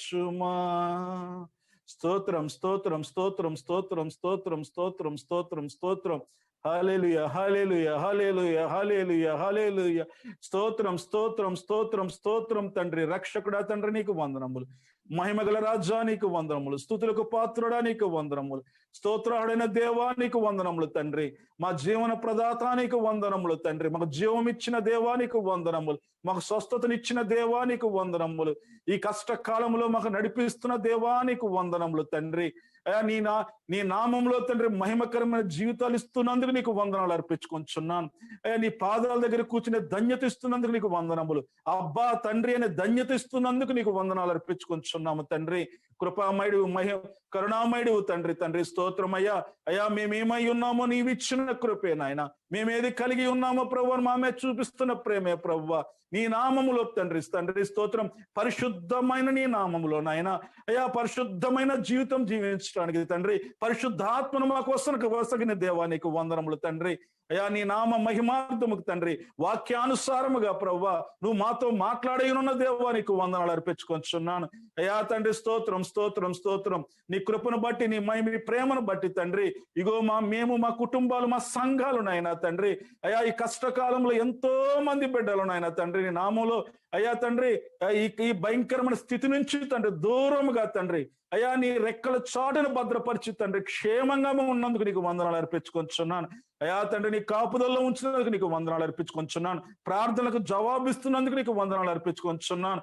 చుమా. స్తోత్రం స్తోత్రం స్తోత్రం స్తోత్రం స్తోత్రం స్తోత్రం స్తోత్రం స్తోత్రం. హల్లెలూయా హల్లెలూయా హల్లెలూయా హల్లెలూయా హల్లెలూయా. స్తోత్రం స్తోత్రం స్తోత్రం స్తోత్రం తండ్రి. రక్షకుడా తండ్రి నీకు వందనములు. మహిమగల రాజా నీకు వందనములు. స్తుతులకు పాత్రుడా నీకు వందనములు. స్తోత్రాడైన దేవా నీకు వందనములు తండ్రి. మా జీవన ప్రదాత నీకు వందనములు తండ్రి. మాకు జీవం ఇచ్చిన దేవా నీకు వందనములు. మాకు స్వస్థతనిచ్చిన దేవా నీకు వందనములు. ఈ కష్టకాలంలో మాకు నడిపిస్తున్న దేవా నీకు వందనములు తండ్రి. అయా నీ నామంలో తండ్రి మహిమకరమైన జీవితాలు ఇస్తున్నందుకు నీకు వందనాలు అర్పించుకుంటున్నాను. అయ్యా నీ పాదాల దగ్గర కూర్చునే ధన్యత ఇస్తున్నందుకు నీకు వందనములు. అబ్బా తండ్రి అనే ధన్యత ఇస్తున్నందుకు నీకు వందనాలు అర్పించుకుంటున్నాము తండ్రి. కృపామయుడు కరుణామయుడు తండ్రి. తండ్రి స్తోత్రం అయ్యా. అయ్యా మేమేమై ఉన్నామో నీవిచ్చిన కృపే నాయన. మేమేది కలిగి ఉన్నామో ప్రభు మామే చూపిస్తున్న ప్రేమే ప్రభు. నీ నామములో తండ్రి స్తోత్రం. పరిశుద్ధమైన నీ నామములో నాయన అయ్యా పరిశుద్ధమైన జీవితం జీవించడానికి తండ్రి పరిశుద్ధాత్మను మాకు వసగిన దేవా నీకు వందనములు తండ్రి. అయ్యా నీ నామ మహిమార్థముకు తండ్రి వాక్యానుసారముగా ప్రవ్వా నువ్వు మాతో మాట్లాడేయనున్న దేవా నీకు వందనాలు అర్పించుకొంచున్నాను. అయ్యా తండ్రి స్తోత్రం స్తోత్రం స్తోత్రం. నీ కృపను బట్టి నీ ప్రేమను బట్టి తండ్రి ఇగో మేము మా కుటుంబాలు మా సంఘాలు నాయన తండ్రి అయ్యా ఈ కష్టకాలంలో ఎంతో మంది బిడ్డలు నాయన తండ్రి నీ నామంలో అయ్యా తండ్రి ఈ భయంకరమైన స్థితి నుంచి తండ్రి దూరముగా తండ్రి అయ్యా నీ రెక్కల చాటును భద్రపరిచి తండ్రి క్షేమంగా ఉన్నందుకు నీకు వందనాలు అర్పించుకొంచున్నాను. అయ్యా తండ్రి నీ కాపుదల్లో ఉంచినందుకు నీకు వందనాలు అర్పించుకొంచున్నాను. ప్రార్థనలకు జవాబిస్తున్నందుకు నీకు వందనాలు అర్పించుకొంచున్నాను.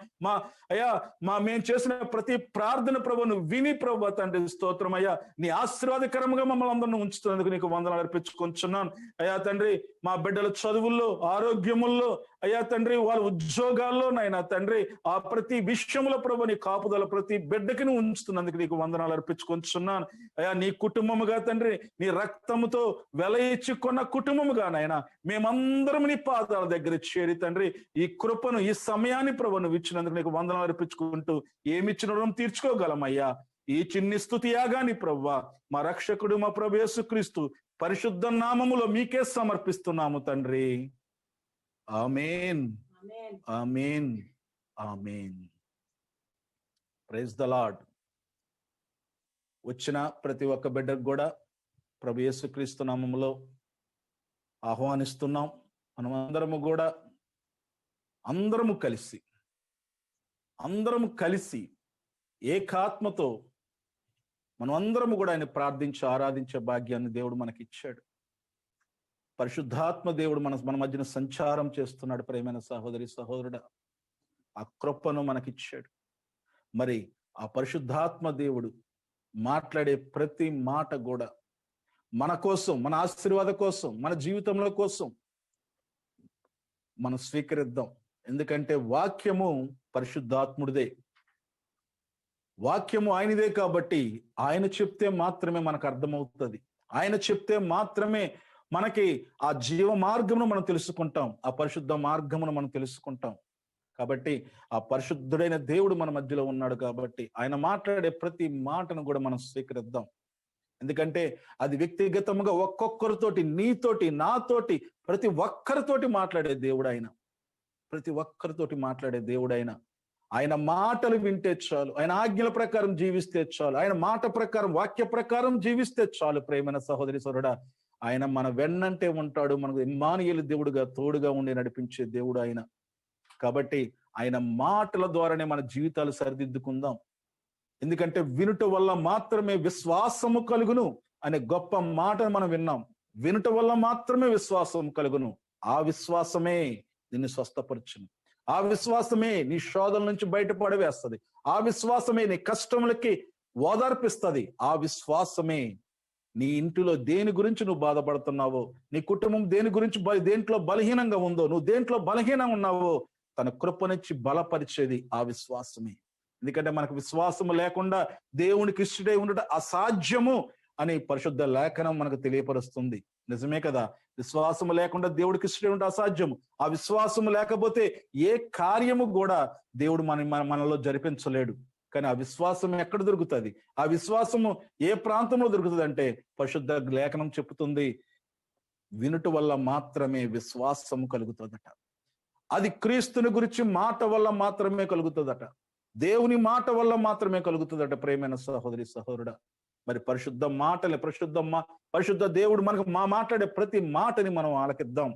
మేము చేసిన ప్రతి ప్రార్థన ప్రభువును విని ప్రభు తండ్రి స్తోత్రం అయ్యా నీ ఆశీర్వాదకరంగా మమ్మల్ని అందరిని ఉంచుతున్నందుకు నీకు వందనాలు అర్పించుకొంచున్నాను. అయ్యా తండ్రి మా బిడ్డల చదువుల్లో ఆరోగ్యముల్లో అయ్యా తండ్రి వాళ్ళ ఉద్యోగాల్లో నైనా తండ్రి ఆ ప్రతి విషయంలో ప్రభు నీ కాపుదల ప్రతి బిడ్డకి నువ్వు ఉంచుతున్నందుకు నీకు వందనాలు అర్పించుకొంచున్నాను. అయ్యా నీ కుటుంబముగా తండ్రి నీ రక్తముతో వెల ఇచ్చి కొన్న కుటుంబముగా నాయన మేమందరం నీ పాదాల దగ్గర చేరి తండ్రి ఈ కృపను ఈ సమయాన్ని ప్రభు నువ్వు ఇచ్చినందుకు నీకు వందనాలు అర్పించుకుంటూ ఏమిచ్చిన రుణం తీర్చుకోగలమయ్యా. ఈ చిన్ని స్తుతి యాగాని ప్రభువా మా రక్షకుడు మా ప్రభు యేసుక్రీస్తు పరిశుద్ధ నామములో మీకే సమర్పిస్తున్నాము తండ్రి. Amen amen amen. Praise the lord. వచ్చిన ప్రతి ఒక్క బిడ్డకు కూడా ప్రభు యేసుక్రీస్తు నామములో ఆహ్వానిస్తున్నాం. మనమందరము కూడా అందరము కలిసి ఏకాత్మతో మనం అందరము కూడా ఆయన ప్రార్థించి ఆరాధించే భాగ్యాన్ని దేవుడు మనకి ఇచ్చాడు. పరిశుద్ధాత్మ దేవుడు మన మధ్యన సంచారం చేస్తున్నాడు. ప్రేమైన సహోదరి సహోదరుడా ఆ కృపను మనకిచ్చాడు. మరి ఆ పరిశుద్ధాత్మ దేవుడు మాట్లాడే ప్రతి మాట కూడా మన కోసం మన ఆశీర్వాద కోసం మన జీవితంలో కోసం మనం స్వీకరిద్దాం. ఎందుకంటే వాక్యము పరిశుద్ధాత్ముడిదే, వాక్యము ఆయనదే. కాబట్టి ఆయన చెప్తే మాత్రమే మనకు అర్థమవుతుంది. ఆయన చెప్తే మాత్రమే మనకి ఆ జీవ మార్గమును మనం తెలుసుకుంటాం, ఆ పరిశుద్ధ మార్గమును మనం తెలుసుకుంటాం. కాబట్టి ఆ పరిశుద్ధుడైన దేవుడు మన మధ్యలో ఉన్నాడు. కాబట్టి ఆయన మాట్లాడే ప్రతి మాటను కూడా మనం స్వీకరిద్దాం. ఎందుకంటే అది వ్యక్తిగతముగా ఒక్కొక్కరితోటి నీతోటి నాతోటి ప్రతి ఒక్కరితోటి మాట్లాడే దేవుడు ఆయన. ప్రతి ఒక్కరితోటి మాట్లాడే దేవుడు ఆయన. ఆయన మాటలు వింటే చాలు, ఆయన ఆజ్ఞల ప్రకారం జీవిస్తే చాలు, ఆయన మాట ప్రకారం వాక్య ప్రకారం జీవిస్తే చాలు. ప్రేమైన సహోదరి సోదరుడా ఆయన మన వెన్నంటే ఉంటాడు. మనకు ఇమ్మానుయేలు దేవుడుగా తోడుగా ఉండి నడిపించే దేవుడు ఆయన. కాబట్టి ఆయన మాటల ద్వారానే మన జీవితాలు సరిదిద్దుకుందాం. ఎందుకంటే వినుట వల్ల మాత్రమే విశ్వాసము కలుగును అనే గొప్ప మాటను మనం విన్నాం. వినుట వల్ల మాత్రమే విశ్వాసం కలుగును. ఆ విశ్వాసమే నిన్ను స్వస్థపరచును. ఆ విశ్వాసమే నీ శోధన నుంచి బయటపడవేస్తుంది. ఆ విశ్వాసమే నీ కష్టములకి ఓదార్పిస్తుంది. ఆ విశ్వాసమే నీ ఇంటిలో దేని గురించి నువ్వు బాధపడుతున్నావో, నీ కుటుంబం దేని గురించి దేంట్లో బలహీనంగా ఉందో, నువ్వు దేంట్లో బలహీనంగా ఉన్నావో తన కృపనిచ్చి బలపరిచేది ఆ విశ్వాసమే. ఎందుకంటే మనకు విశ్వాసము లేకుండా దేవునికి ఇష్టడై ఉండటం అసాధ్యము అని పరిశుద్ధ లేఖనం మనకు తెలియపరుస్తుంది. నిజమే కదా? విశ్వాసము లేకుండా దేవుడికి ఇష్టడై ఉండటం అసాధ్యము. ఆ విశ్వాసము లేకపోతే ఏ కార్యము కూడా దేవుడు మనలో జరిపించలేడు. కానీ ఆ విశ్వాసం ఎక్కడ దొరుకుతుంది? ఆ విశ్వాసము ఏ ప్రాంతంలో దొరుకుతుంది అంటే పరిశుద్ధ లేఖనం చెప్తుంది, వినుట వల్ల మాత్రమే విశ్వాసము కలుగుతుందట. అది క్రీస్తుని గురించి మాట వల్ల మాత్రమే కలుగుతుందట. దేవుని మాట వల్ల మాత్రమే కలుగుతుందట ప్రేమైన సహోదరి సహోదరుడా. మరి పరిశుద్ధ దేవుడు మనకు మాట్లాడే ప్రతి మాటని మనం ఆలకిద్దాం,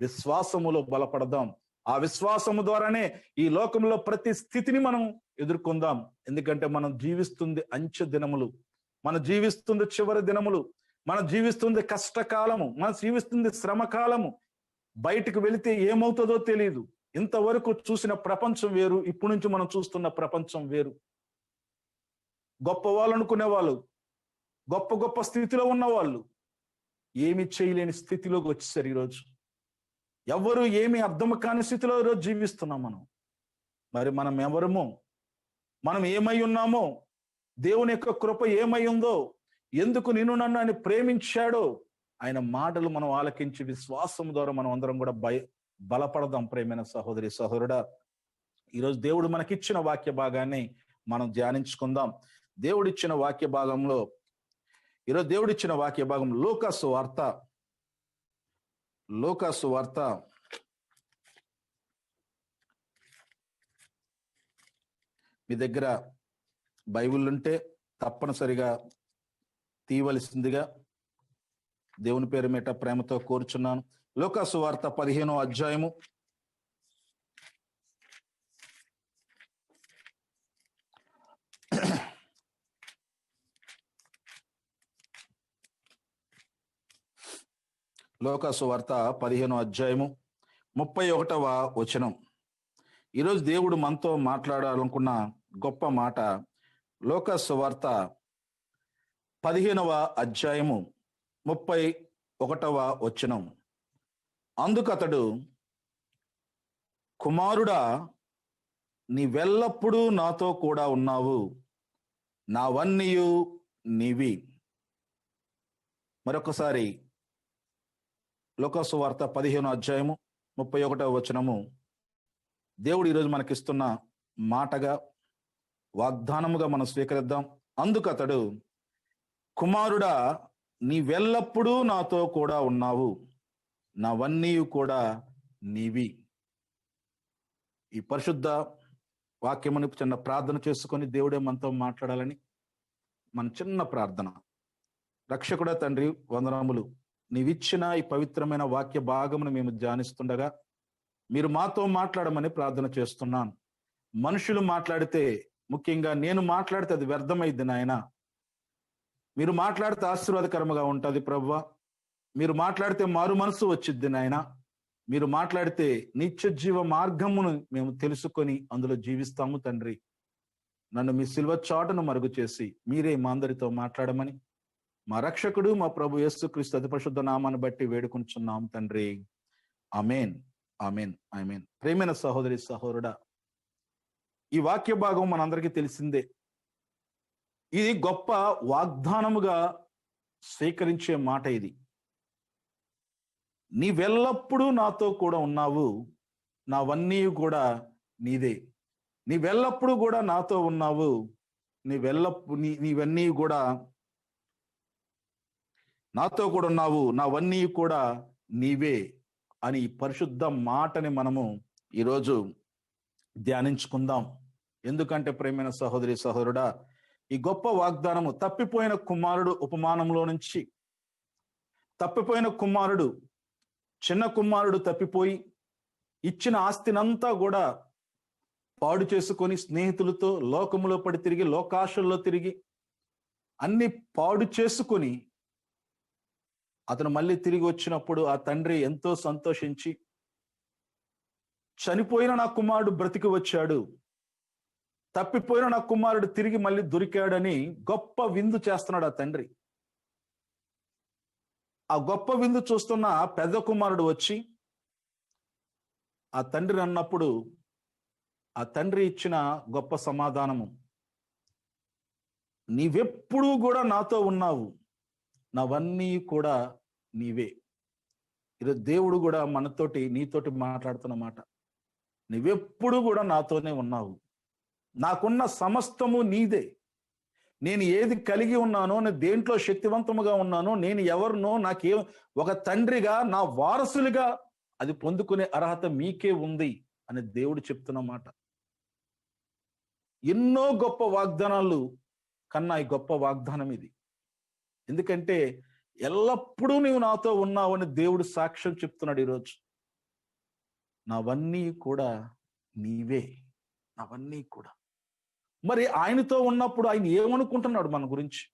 విశ్వాసములో బలపడదాం. ఆ విశ్వాసము ద్వారానే ఈ లోకంలో ప్రతి స్థితిని మనం ఎదుర్కొందాం. ఎందుకంటే మనం జీవిస్తుంది అంచె దినములు, మనం జీవిస్తుంది చివరి దినములు, మనం జీవిస్తుంది కష్టకాలము, మనం జీవిస్తుంది శ్రమకాలము. బయటకు వెళితే ఏమవుతుందో తెలియదు. ఇంతవరకు చూసిన ప్రపంచం వేరు, ఇప్పటి నుంచి మనం చూస్తున్న ప్రపంచం వేరు. గొప్ప వాళ్ళు అనుకునే వాళ్ళు, గొప్ప గొప్ప స్థితిలో ఉన్న వాళ్ళు ఏమి చేయలేని స్థితిలోకి వచ్చేసారు ఈరోజు. ఎవరు ఏమి అర్థం కాని స్థితిలో ఈరోజు జీవిస్తున్నాం మనం. మరి మనం ఎవరమో, మనం ఏమై ఉన్నామో, దేవుని యొక్క కృప ఏమై ఉందో, ఎందుకు నిన్ను నన్ను ఆయన ప్రేమించాడో ఆయన మాటలు మనం ఆలకించి విశ్వాసం ద్వారా మనం అందరం కూడా బలపడదాం. ప్రేమైన సహోదరి సహోదరుడా, ఈరోజు దేవుడు మనకిచ్చిన వాక్య భాగాన్ని మనం ధ్యానించుకుందాం. దేవుడిచ్చిన వాక్య భాగంలో ఈరోజు దేవుడిచ్చిన వాక్య భాగం లూకాసు వార్త మీ దగ్గర బైబిల్ ఉంటే తప్పనిసరిగా తీయవలసిందిగా దేవుని పేరు మీట ప్రేమతో కోరుచున్నాను. లూకాసు వార్త 15వ అధ్యాయము లూకాసు వార్త 15వ అధ్యాయము 31వ వచనం. ఈరోజు దేవుడు మనతో మాట్లాడాలనుకున్న గొప్ప మాట లూకాసు వార్త 15వ అధ్యాయము 31వ వచనం. అందుకతడు, కుమారుడా, నీవెల్లప్పుడూ నాతో కూడా ఉన్నావు, నావన్నీయు నీవి. మరొకసారి లూకాసు వార్త 15వ అధ్యాయము 31వ వచనము దేవుడు ఈరోజు మనకిస్తున్న మాటగా, వాగ్దానముగా మనం స్వీకరిద్దాం. అందుకతడు, కుమారుడా, నీవెల్లప్పుడూ నాతో కూడా ఉన్నావు, నావన్నీ కూడా నీవి. ఈ పరిశుద్ధ వాక్యముని చిన్న ప్రార్థన చేసుకొని దేవుడే మనతో మాట్లాడాలని మన చిన్న ప్రార్థన. రక్షకుడా తండ్రి, వందనములు. నీవిచ్చిన ఈ పవిత్రమైన వాక్య భాగమును మేము ధ్యానిస్తుండగా మీరు మాతో మాట్లాడమని ప్రార్థన చేస్తున్నాను. మనుషులు మాట్లాడితే, ముఖ్యంగా నేను మాట్లాడితే అది వ్యర్థమైంది నాయన. మీరు మాట్లాడితే ఆశీర్వాదకరంగా ఉంటుంది ప్రభువా. మీరు మాట్లాడితే మారు మనసు వచ్చిద్ది నాయన. మీరు మాట్లాడితే నిత్య జీవ మార్గమును మేము తెలుసుకొని అందులో జీవిస్తాము తండ్రి. నన్ను మీ సిల్వ చాటును మరుగు చేసి మీరే మా అందరితో మాట్లాడమని మా రక్షకుడు మా ప్రభు యేసుక్రీస్తు అతి పరిశుద్ధ నామాన్ని బట్టి వేడుకుంటున్నాం తండ్రి. ఆమేన్, ఆమేన్, ఆమేన్. ప్రేమైన సహోదరి సహోదరుడా, ఈ వాక్య భాగం మనందరికీ తెలిసిందే. ఇది గొప్ప వాగ్దానముగా స్వీకరించే మాట. ఇది, నీవెల్లప్పుడూ నాతో కూడా ఉన్నావు, నావన్నీ కూడా నీదే. నీవెల్లప్పుడూ కూడా నాతో ఉన్నావు, నీవన్నీ కూడా నాతో కూడా ఉన్నావు, నావన్నీ కూడా నీవే అని ఈ పరిశుద్ధ మాటని మనము ఈరోజు ధ్యానించుకుందాం. ఎందుకంటే ప్రేమైన సహోదరి సహోదరుడా, ఈ గొప్ప వాగ్దానము తప్పిపోయిన కుమారుడు ఉపమానంలో నుంచి, తప్పిపోయిన కుమారుడు, చిన్న కుమారుడు తప్పిపోయి ఇచ్చిన ఆస్తినంతా కూడా పాడు చేసుకొని స్నేహితులతో లోకములో పడి తిరిగి, లోకాశల్లో తిరిగి అన్ని పాడు చేసుకొని అతను మళ్ళీ తిరిగి వచ్చినప్పుడు ఆ తండ్రి ఎంతో సంతోషించి, చనిపోయిన నా కుమారుడు బ్రతికి వచ్చాడు, తప్పిపోయిన నా కుమారుడు తిరిగి మళ్ళీ దొరికాడని గొప్ప విందు చేస్తున్నాడు ఆ తండ్రి. ఆ గొప్ప విందు చూస్తున్న పెద్ద కుమారుడు వచ్చి ఆ తండ్రిని అన్నప్పుడు ఆ తండ్రి ఇచ్చిన గొప్ప సమాధానము, నీవెప్పుడూ కూడా నాతో ఉన్నావు, నావన్నీ కూడా నీవే. ఈరోజు దేవుడు కూడా మనతోటి, నీతోటి మాట్లాడుతున్న మాట, నువ్వెప్పుడు కూడా నాతోనే ఉన్నావు, నాకున్న సమస్తము నీదే. నేను ఏది కలిగి ఉన్నానో, నేను దేంట్లో శక్తివంతముగా ఉన్నానో, నేను ఎవరినో, నాకే ఒక తండ్రిగా, నా వారసులుగా అది పొందుకునే అర్హత మీకే ఉంది అని దేవుడు చెప్తున్న మాట. ఎన్నో గొప్ప వాగ్దానాలు కన్నా ఈ గొప్ప వాగ్దానం ఇది. ఎందుకంటే ఎల్లప్పుడూ నీవు నాతో ఉన్నావని దేవుడు సాక్ష్యం చెప్తున్నాడు ఈరోజు. నావన్నీ కూడా నీవే, అవన్నీ కూడా. మరి ఆయనతో ఉన్నప్పుడు ఆయన ఏమనుకుంటున్నాడు మన గురించి?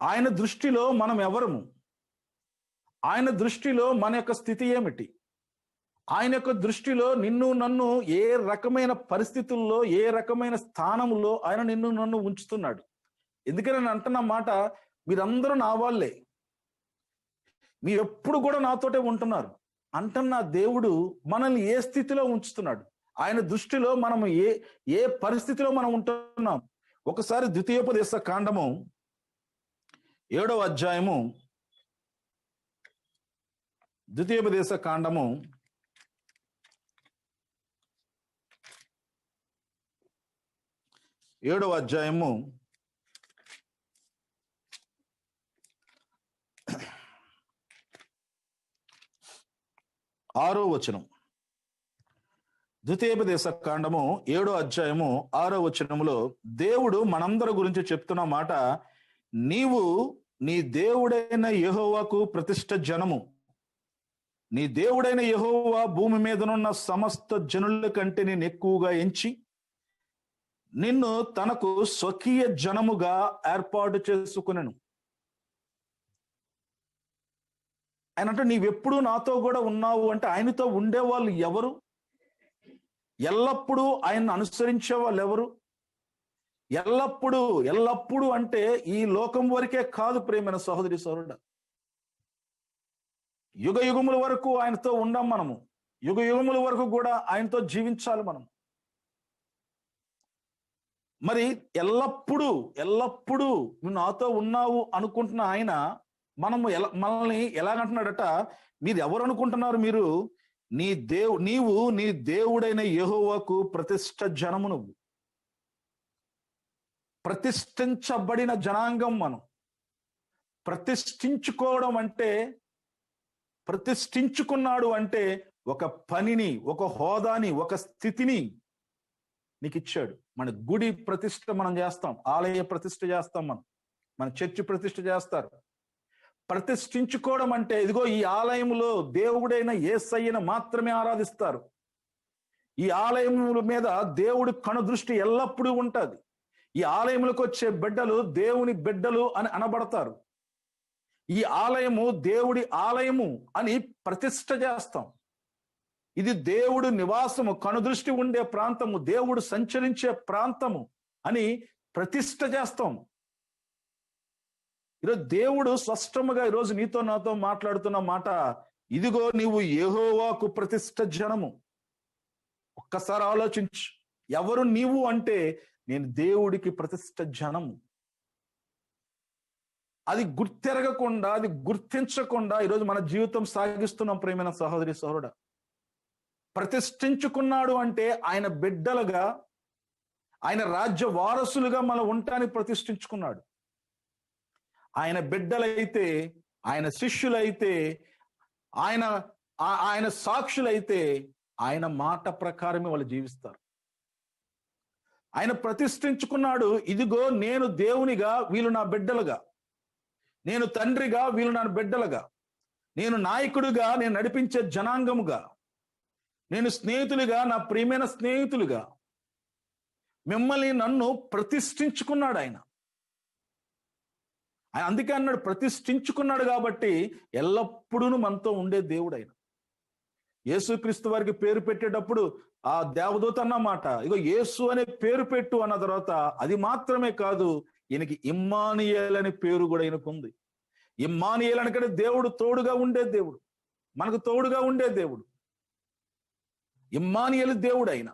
ఆయన దృష్టిలో మనం ఎవరము? ఆయన దృష్టిలో మన యొక్క స్థితి ఏమిటి? ఆయన యొక్క దృష్టిలో నిన్ను నన్ను ఏ రకమైన పరిస్థితుల్లో, ఏ రకమైన స్థానంలో ఆయన నిన్ను నన్ను ఉంచుతున్నాడు? ఎందుకని నేను అంటున్న మాట, మీరందరూ నా వాళ్ళే, మీరు ఎప్పుడు కూడా నాతోటే ఉంటున్నారు అంటున్న దేవుడు మనల్ని ఏ స్థితిలో ఉంచుతున్నాడు? ఆయన దృష్టిలో మనం ఏ పరిస్థితిలో మనం ఉంటున్నాం? ఒకసారి ద్వితీయోపదేశ కాండము 7వ అధ్యాయము, ద్వితీయోపదేశ కాండము 7వ అధ్యాయము 6వ వచనం. ద్వితీయోపదేశ కాండము 7వ అధ్యాయము 6వ వచనములో దేవుడు మనందరి గురించి చెప్తున్న మాట, నీవు నీ దేవుడైన యెహోవాకు ప్రతిష్ఠ జనము. నీ దేవుడైన యెహోవా భూమి మీదనున్న సమస్త జనుల కంటే నేను ఎక్కువగా ఎంచి నిన్ను తనకు స్వకీయ జనముగా ఏర్పాటు చేసుకునెను. ఆయన అంటే నీవెప్పుడు నాతో కూడా ఉన్నావు అంటే, ఆయనతో ఉండేవాళ్ళు ఎవరు? ఎల్లప్పుడూ ఆయన్ని అనుసరించే వాళ్ళు ఎవరు? ఎల్లప్పుడూ అంటే ఈ లోకం వరకే కాదు ప్రేమైన సహోదరి సోదరుడా, యుగ యుగముల వరకు ఆయనతో ఉండం మనము. యుగ యుగముల వరకు కూడా ఆయనతో జీవించాలి మనం. మరి ఎల్లప్పుడూ నువ్వు నాతో ఉన్నావు అనుకుంటున్న ఆయన మనల్ని ఎలాగంటున్నాడట, మీరు ఎవరు అనుకుంటున్నారు? మీరు నీవు నీ దేవుడైన యెహోవాకు ప్రతిష్ఠ జనము. నువ్వు ప్రతిష్ఠించబడిన జనాంగం. మనం ప్రతిష్ఠించుకోవడం అంటే, ప్రతిష్ఠించుకున్నాడు అంటే ఒక పనిని, ఒక హోదాని, ఒక స్థితిని నీకు ఇచ్చాడు. మన గుడి ప్రతిష్ఠ మనం చేస్తాం, ఆలయ ప్రతిష్ఠ చేస్తాం, మన చర్చి ప్రతిష్ఠ చేస్తారు. ప్రతిష్ఠించుకోవడం అంటే, ఇదిగో ఈ ఆలయంలో దేవుడైన యేసయ్యను మాత్రమే ఆరాధిస్తారు. ఈ ఆలయముల మీద దేవుడి కనుదృష్టి ఎల్లప్పుడూ ఉంటుంది. ఈ ఆలయములకు వచ్చే బిడ్డలు దేవుని బిడ్డలు అని అనబడతారు. ఈ ఆలయము దేవుడి ఆలయము అని ప్రతిష్ఠ చేస్తాం. ఇది దేవుడు నివాసము, కనుదృష్టి ఉండే ప్రాంతము, దేవుడు సంచరించే ప్రాంతము అని ప్రతిష్ఠ చేస్తాం. ఈరోజు దేవుడు స్పష్టముగా ఈరోజు నీతో నాతో మాట్లాడుతున్న మాట, ఇదిగో నీవు యెహోవాకు ప్రతిష్ఠ జనము. ఒక్కసారి ఆలోచించు, ఎవరు నీవు అంటే, నేను దేవుడికి ప్రతిష్ఠ జనము. అది గుర్తెరగకుండా, అది గుర్తించకుండా ఈరోజు మన జీవితం సాగిస్తున్నాం ప్రేమైన సహోదరి సహోదరుడా. ప్రతిష్ఠించుకున్నాడు అంటే ఆయన బిడ్డలుగా, ఆయన రాజ్య వారసులుగా మనం ఉండటానికి ప్రతిష్ఠించుకున్నాడు. ఆయన బిడ్డలైతే, ఆయన శిష్యులైతే, ఆయన సాక్షులైతే ఆయన మాట ప్రకారమే వాళ్ళు జీవిస్తారు. ఆయన ప్రతిష్ఠించుకున్నాడు, ఇదిగో నేను దేవునిగా, వీళ్ళు నా బిడ్డలుగా, నేను తండ్రిగా, వీళ్ళు నా బిడ్డలుగా, నేను నాయకుడిగా, నేను నడిపించే జనాంగముగా, నేను స్నేహితులుగా, నా ప్రియమైన స్నేహితులుగా, మిమ్మల్ని నన్ను ప్రతిష్ఠించుకున్నాడు ఆయన. అందుకే అన్నాడు, ప్రతిష్ఠించుకున్నాడు కాబట్టి ఎల్లప్పుడూ మనతో ఉండే దేవుడు ఆయన. యేసుక్రీస్తు వారికి పేరు పెట్టేటప్పుడు ఆ దేవదూత అన్నమాట, ఇగో యేసు అనే పేరు పెట్టు అన్న తర్వాత, అది మాత్రమే కాదు, ఈయనకి ఇమ్మానుయేల్ అనే పేరు కూడా ఈయనకుంది. ఇమ్మానుయేల్ అనకంటే దేవుడు తోడుగా ఉండే దేవుడు, మనకు తోడుగా ఉండే దేవుడు. ఇమ్మానుయేలు దేవుడు ఆయన.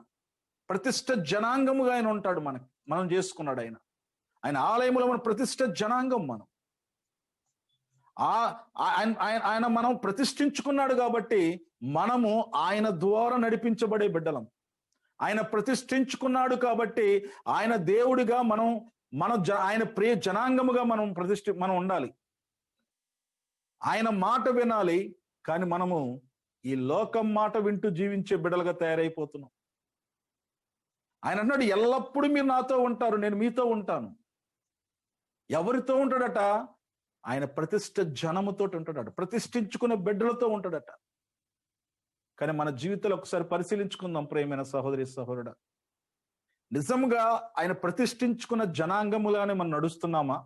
ప్రతిష్ఠ జనాంగముగా ఆయన ఉంటాడు. మనం చేసుకున్నాడు ఆయన. ఆయన ఆలయంలో మన ప్రతిష్ఠ జనాంగం. ఆయన మనం ప్రతిష్ఠించుకున్నాడు కాబట్టి మనము ఆయన ద్వారా నడిపించబడే బిడ్డలం. ఆయన ప్రతిష్ఠించుకున్నాడు కాబట్టి ఆయన దేవుడిగా ఆయన ప్రియ జనాంగముగా మనం ఉండాలి. ఆయన మాట వినాలి. కానీ మనము ఈ లోకం మాట వింటూ జీవించే బిడ్డలుగా తయారైపోతున్నాం. ఆయన అన్నాడు, ఎల్లప్పుడూ మీరు నాతో ఉంటారు, నేను మీతో ఉంటాను. ఎవరితో ఉంటాడట? ఆయన ప్రతిష్ఠ జనముతో ఉంటాడట, ప్రతిష్ఠించుకునే బిడ్డలతో ఉంటాడట. కానీ మన జీవితంలో ఒకసారి పరిశీలించుకుందాం ప్రియమైన సహోదరి సహోదరుడా. నిజంగా ఆయన ప్రతిష్ఠించుకున్న జనాంగములానే మనం నడుస్తున్నామా?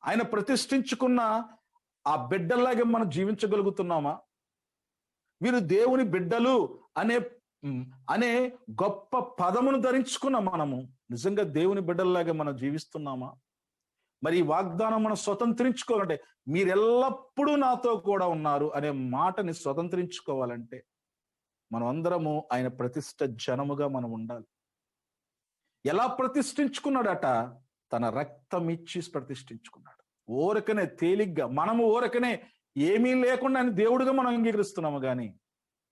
ఆయన ప్రతిష్ఠించుకున్న ఆ బిడ్డల్లాగే మనం జీవించగలుగుతున్నామా? వీరు దేవుని బిడ్డలు అనే అనే గొప్ప పదమును ధరించుకున్న మనము నిజంగా దేవుని బిడ్డల్లాగే మనం జీవిస్తున్నామా? మరి ఈ వాగ్దానం మనం స్వతంత్రించుకోవాలంటే, మీరు ఎల్లప్పుడూ నాతో కూడా ఉన్నారు అనే మాటని స్వతంత్రించుకోవాలంటే మనం అందరము ఆయన ప్రతిష్ఠ జనముగా మనం ఉండాలి. ఎలా ప్రతిష్ఠించుకున్నాడట? తన రక్తం ఇచ్చి ప్రతిష్ఠించుకున్నాడు. ఓరకనే తేలిగ్గా మనము ఓరకనే ఏమీ లేకుండా ఆయన దేవుడిగా మనం అంగీకరిస్తున్నాము, కానీ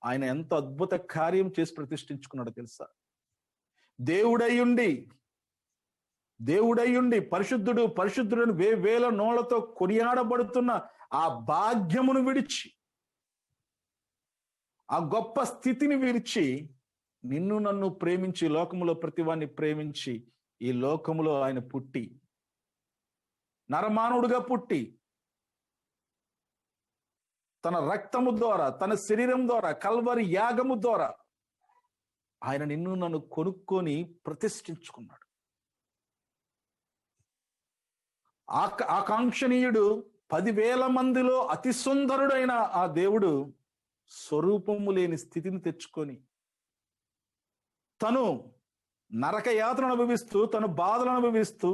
ఆయన ఎంత అద్భుత కార్యం చేసి ప్రతిష్ఠించుకున్నాడో తెలుసా? దేవుడయ్యుండి పరిశుద్ధుడు పరిశుద్ధుడని వేల నోళ్లతో కొనియాడబడుతున్న ఆ భాగ్యమును విడిచి, ఆ గొప్ప స్థితిని విడిచి, నిన్ను నన్ను ప్రేమించి, లోకములో ప్రతివాన్ని ప్రేమించి, ఈ లోకములో ఆయన పుట్టి, నరమానవుడుగా పుట్టి, తన రక్తము ద్వారా, తన శరీరం ద్వారా, కల్వరి యాగము ద్వారా ఆయన నిన్ను నన్ను కొనుక్కొని ప్రతిష్ఠించుకున్నాడు. ఆకాంక్షణీయుడు, 10,000 మందిలో అతి సుందరుడైన ఆ దేవుడు స్వరూపము లేని స్థితిని తెచ్చుకొని, తను నరక యాతన అనుభవిస్తూ, తను బాధలు అనుభవిస్తూ,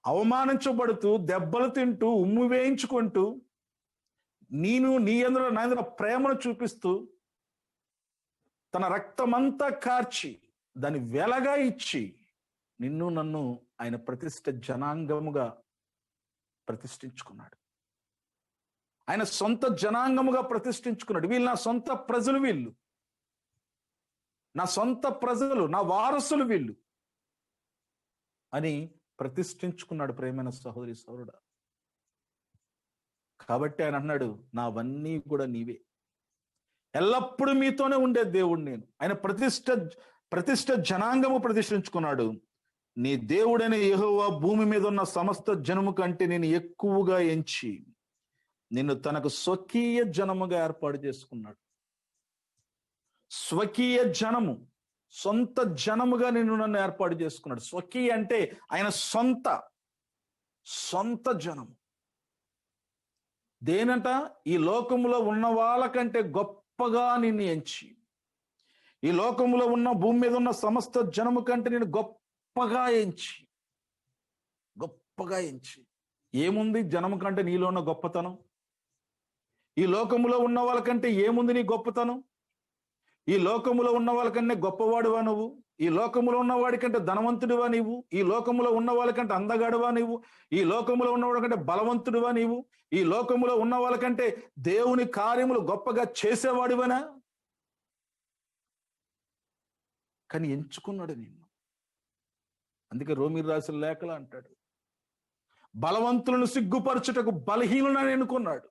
అవమానించబడుతూ, దెబ్బలు తింటూ, ఉమ్ము వేయించుకుంటూ, నీ అందరూ నా అందరూ ప్రేమను చూపిస్తూ, తన రక్తమంతా కార్చి దాన్ని వెలగా ఇచ్చి నిన్ను నన్ను ఆయన ప్రతిష్ఠ జనాంగముగా ప్రతిష్ఠించుకున్నాడు. ఆయన సొంత జనాంగముగా ప్రతిష్ఠించుకున్నాడు. వీళ్ళు నా సొంత ప్రజలు, వీళ్ళు నా సొంత ప్రజలు, నా వారసులు వీళ్ళు అని ప్రతిష్ఠించుకున్నాడు ప్రేమైన సహోదరి సహోదరుడా. కాబట్టి ఆయన అన్నాడు, నావన్నీ కూడా నీవే, ఎల్లప్పుడూ మీతోనే ఉండే దేవుడు నేను. ఆయన ప్రతిష్ఠ జనాంగము ప్రతిష్ఠించుకున్నాడు. నీ దేవుడైన యెహోవా భూమి మీద ఉన్న సమస్త జనము కంటే నేను ఎక్కువగా ఎంచి నిన్ను తనకు స్వకీయ జనముగా ఏర్పాటు చేసుకున్నాడు. స్వకీయ జనము, సొంత జనముగా నిన్ను నన్ను ఏర్పాటు చేసుకున్నాడు. స్వకీయ అంటే ఆయన సొంత జనము. దేనంట? ఈ లోకములో ఉన్న వాళ్ళకంటే గొప్పగా నిన్ను ఎంచి, ఈ లోకములో ఉన్న భూమి మీద ఉన్న సమస్త జనము కంటే నేను గొప్పగా ఎంచి. ఏముంది జనము కంటే నీలో ఉన్న గొప్పతనం? ఈ లోకములో ఉన్న వాళ్ళకంటే ఏముంది నీ గొప్పతనం? ఈ లోకములో ఉన్న వాళ్ళకంటే గొప్పవాడువా నువ్వు? ఈ లోకములో ఉన్నవాడి కంటే ధనవంతుడివా నీవు? ఈ లోకములో ఉన్న వాళ్ళకంటే అందగాడువా నీవు? ఈ లోకములో ఉన్నవాడి కంటే బలవంతుడివా నీవు? ఈ లోకములో ఉన్న వాళ్ళకంటే దేవుని కార్యములు గొప్పగా చేసేవాడివనా? కానీ ఎంచుకున్నాడు నిన్ను. అందుకే రోమీ రాసిన లేఖలో అంటాడు, బలవంతులను సిగ్గుపరచుటకు బలహీనులను ఎన్నుకున్నాడు.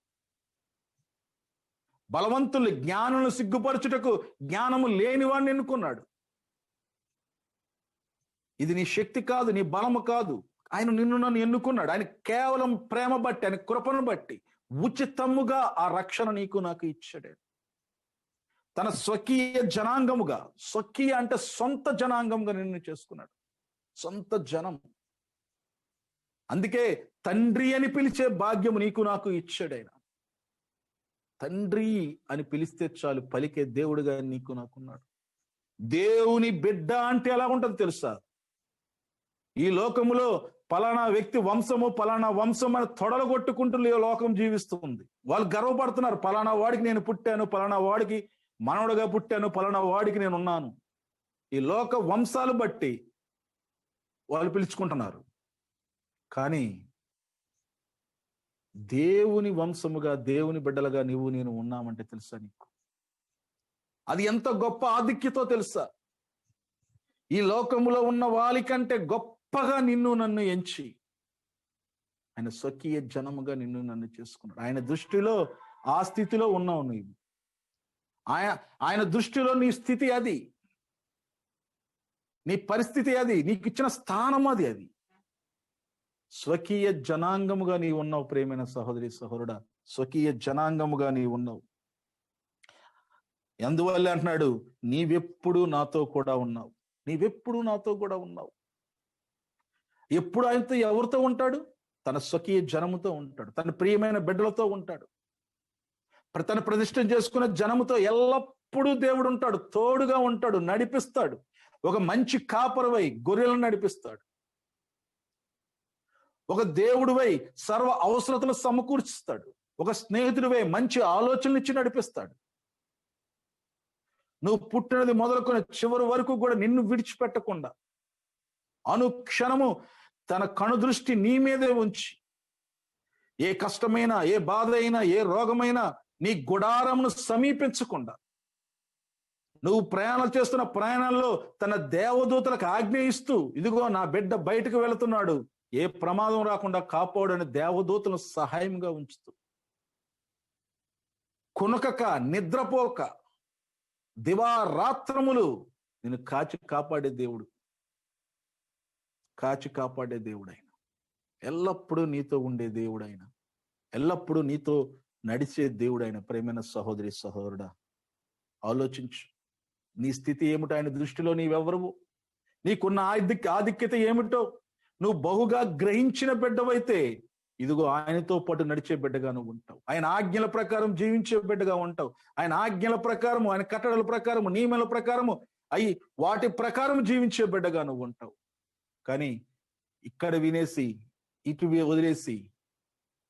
బలవంతులు జ్ఞానులను సిగ్గుపరచుటకు జ్ఞానము లేని వాడిని ఎన్నుకున్నాడు. ఇది నీ శక్తి కాదు, నీ బలము కాదు. ఆయన నిన్ను నన్ను ఎన్నుకున్నాడు. ఆయన కేవలం ప్రేమ బట్టి, ఆయన కృపను బట్టి ఉచితముగా ఆ రక్షణ నీకు నాకు ఇచ్చాడు. తన స్వకీయ జనాంగముగా, స్వకీయ అంటే సొంత జనాంగముగా నిన్ను చేసుకున్నాడు. సొంత జనం. అందుకే తండ్రి అని పిలిచే భాగ్యము నీకు నాకు ఇచ్చాడు. ఆయన తండ్రి అని పిలిస్తే చాలు పలికే దేవుడుగా నీకు నాకున్నాడు. దేవుని బిడ్డ అంటే ఎలా ఉంటుంది తెలుసా? ఈ లోకములో పలానా వ్యక్తి వంశము, పలానా వంశం అని తొడలు కొట్టుకుంటూ లోకం జీవిస్తుంది. వాళ్ళు గర్వపడుతున్నారు, పలానా వాడికి నేను పుట్టాను, పలానా వాడికి మనవడుగా పుట్టాను, పలానా వాడికి నేను ఉన్నాను. ఈ లోక వంశాలు బట్టి వాళ్ళు పిలుచుకుంటున్నారు. కానీ దేవుని వంశముగా, దేవుని బిడ్డలుగా నీవు నేను ఉన్నామంటే తెలుసా నీకు? అది ఎంత గొప్ప ఆధిక్యతో తెలుసా? ఈ లోకములో ఉన్న వాళ్ళకంటే గొప్పగా నిన్ను నన్ను ఎంచి ఆయన స్వకీయ జనముగా నిన్ను నన్ను చేసుకున్నాడు. ఆయన దృష్టిలో ఆ స్థితిలో ఉన్నావు నీవు. ఆయన దృష్టిలో నీ స్థితి అది. నీ పరిస్థితి అది, నీకు ఇచ్చిన స్థానం అది. స్వకీయ జనాంగముగా నీ ఉన్నావు ప్రేమైన సహోదరి సహోదరుడా, స్వకీయ జనాంగముగా నీ ఉన్నావు. అందువల్ల అంటున్నాడు, నీవెప్పుడు నాతో కూడా ఉన్నావు, నీవెప్పుడు నాతో కూడా ఉన్నావు. ఎప్పుడు ఆయనతో ఎవరితో ఉంటాడు? తన స్వకీయ జనముతో ఉంటాడు, తన ప్రియమైన బిడ్డలతో ఉంటాడు, తన ప్రతిష్ఠ చేసుకున్న జనముతో ఎల్లప్పుడూ దేవుడు ఉంటాడు, తోడుగా ఉంటాడు, నడిపిస్తాడు. ఒక మంచి కాపరివై గొర్రెలను నడిపిస్తాడు. ఒక దేవుడివై సర్వ అవసరతలు సమకూర్చుస్తాడు. ఒక స్నేహితుడివై మంచి ఆలోచనలు ఇచ్చి నడిపిస్తాడు. నువ్వు పుట్టినది మొదలుకొని చివరి వరకు కూడా నిన్ను విడిచిపెట్టకుండా అనుక్షణము తన కనుదృష్టి నీ మీదే ఉంచి, ఏ కష్టమైనా, ఏ బాధ అయినా, ఏ రోగమైనా నీ గుడారమును సమీపించకుండా, నువ్వు ప్రయాణాలు చేస్తున్న ప్రయాణాల్లో తన దేవదూతలకు ఆజ్ఞయిస్తూ, ఇదిగో నా బిడ్డ బయటకు వెళుతున్నాడు, ఏ ప్రమాదం రాకుండా కాపాడని దేవదూతలను సహాయంగా ఉంచుతూ, కునకక నిద్రపోక దివారాత్రములు నేను కాపాడే దేవుడు, కాపాడే దేవుడైన, ఎల్లప్పుడూ నీతో ఉండే దేవుడైన, ఎల్లప్పుడూ నీతో నడిచే దేవుడైన ప్రేమైన సహోదరి సహోదరుడా, ఆలోచించు. నీ స్థితి ఏమిటో ఆయన దృష్టిలో నీవెవరవు, నీకున్న ఆధిక్యత ఏమిటో నువ్వు బహుగా గ్రహించిన బిడ్డవైతే, ఇదిగో ఆయనతో పాటు నడిచే బిడ్డగా నువ్వు ఉంటావు. ఆయన ఆజ్ఞల ప్రకారం జీవించే బిడ్డగా ఉంటావు. ఆయన ఆజ్ఞల ప్రకారము, ఆయన కట్టడల ప్రకారము, నియమాల ప్రకారము వాటి ప్రకారం జీవించే బిడ్డగా నువ్వు ఉంటావు. కానీ ఇక్కడ వినేసి ఇటు వదిలేసి,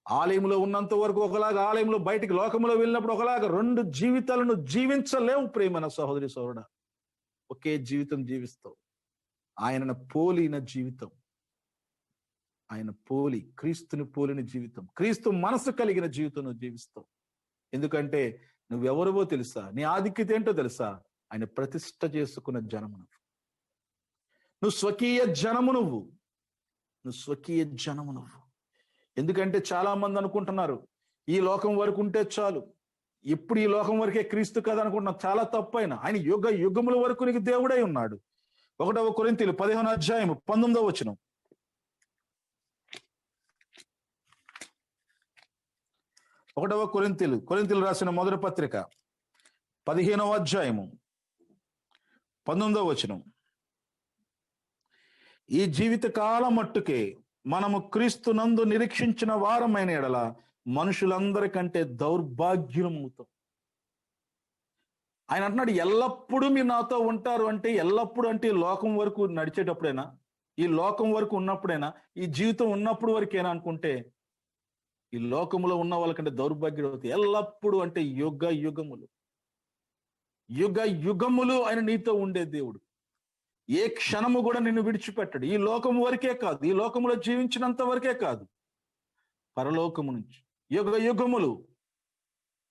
ఆలయంలో ఉన్నంత వరకు ఒకలాగా, ఆలయంలో బయటికి లోకంలో వెళ్ళినప్పుడు ఒకలాగా, రెండు జీవితాలను జీవించలేవు ప్రేమైన సహోదరి సహోదరుడా. ఒకే జీవితం జీవిస్తావు, ఆయనను పోలిన జీవితం, ఆయన పోలి, క్రీస్తుని పోలిన జీవితం, క్రీస్తు మనసు కలిగిన జీవితం నువ్వు జీవిస్తావు. ఎందుకంటే నువ్వెవరివో తెలుసా, నీ ఆధిక్యత ఏంటో తెలుసా? ఆయన ప్రతిష్ఠ చేసుకున్న జనము నువ్వు స్వకీయ జనము, నువ్వు స్వకీయ జనము నువ్వు. ఎందుకంటే చాలా మంది అనుకుంటున్నారు, ఈ లోకం వరకు ఉంటే చాలు, ఇప్పుడు ఈ లోకం వరకే క్రీస్తు కదా అనుకుంటున్నారు. చాలా తప్పైన, ఆయన యుగముల వరకు నీకు దేవుడై ఉన్నాడు. 1 కొరింథీయులు 15వ అధ్యాయం 19వ వచనం. 1 కొరింథీయులు రాసిన మొదటి పత్రిక 15వ అధ్యాయము 19వ వచనం. ఈ జీవిత కాలం మట్టుకే మనము క్రీస్తునందు నిరీక్షించిన వారమైన ఎడల మనుషులందరికంటే దౌర్భాగ్యమవుతాం. ఆయన అంటున్నాడు, ఎల్లప్పుడూ మీరు నాతో ఉంటారు అంటే, ఎల్లప్పుడూ అంటే ఈ లోకం వరకు నడిచేటప్పుడైనా, ఈ లోకం వరకు ఉన్నప్పుడైనా, ఈ జీవితం ఉన్నప్పుడు వరకేనా అనుకుంటే, ఈ లోకములో ఉన్న వాళ్ళకంటే దౌర్భాగ్యం అవుతాయి. ఎల్లప్పుడూ అంటే యుగ యుగములు ఆయన నీతో ఉండే దేవుడు. ఏ క్షణము కూడా నిన్ను విడిచిపెట్టడు. ఈ లోకం వరకే కాదు, ఈ లోకములో జీవించినంత వరకే కాదు, పరలోకము నుంచి యుగములు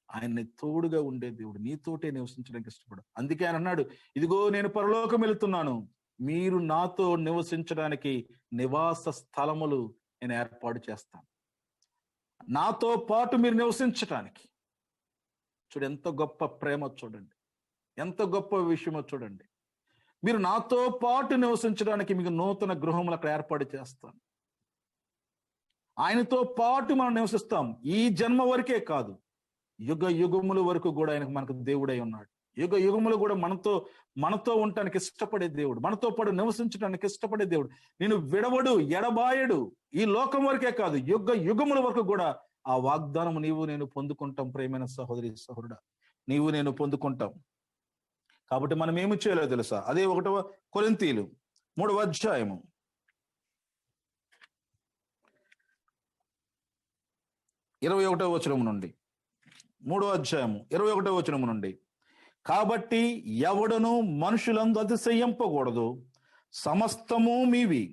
ఆయన్ని తోడుగా ఉండే దేవుడు, నీతోటే నివసించడానికి ఇష్టపడు. అందుకే ఆయన అన్నాడు, ఇదిగో నేను పరలోకం వెళుతున్నాను, మీరు నాతో నివసించడానికి నివాస స్థలములు నేను ఏర్పాటు చేస్తాను, నాతో పాటు మీరు నివసించటానికి. చూడు ఎంత గొప్ప ప్రేమ, చూడండి ఎంత గొప్ప విషయమో చూడండి. మీరు నాతో పాటు నివసించడానికి మీకు నూతన గృహములు అక్కడ ఏర్పాటు చేస్తాను. ఆయనతో పాటు మనం నివసిస్తాం. ఈ జన్మ వరకే కాదు, యుగముల వరకు కూడా ఆయనకు మనకు దేవుడై ఉన్నాడు. యుగములు కూడా మనతో ఉండటానికి ఇష్టపడే దేవుడు, మనతో పాటు నివసించడానికి ఇష్టపడే దేవుడు. నేను విడవడు, ఎడబాయడు. ఈ లోకం వరకే కాదు, యుగముల వరకు కూడా ఆ వాగ్దానం నీవు నేను పొందుకుంటాం ప్రేమైన సహోదరి సహోదరుడా, నీవు నేను పొందుకుంటాం. కాబట్టి మనం ఏమి చేయలేదో తెలుసా? అదే 1 కొరింథీయులు 3వ అధ్యాయము 21వ వచనం నుండి, 3వ అధ్యాయము 21వ వచనం నుండి, కాబట్టి ఎవడను మనుషులందు అతిశయింపకూడదు, సమస్తము మీవి,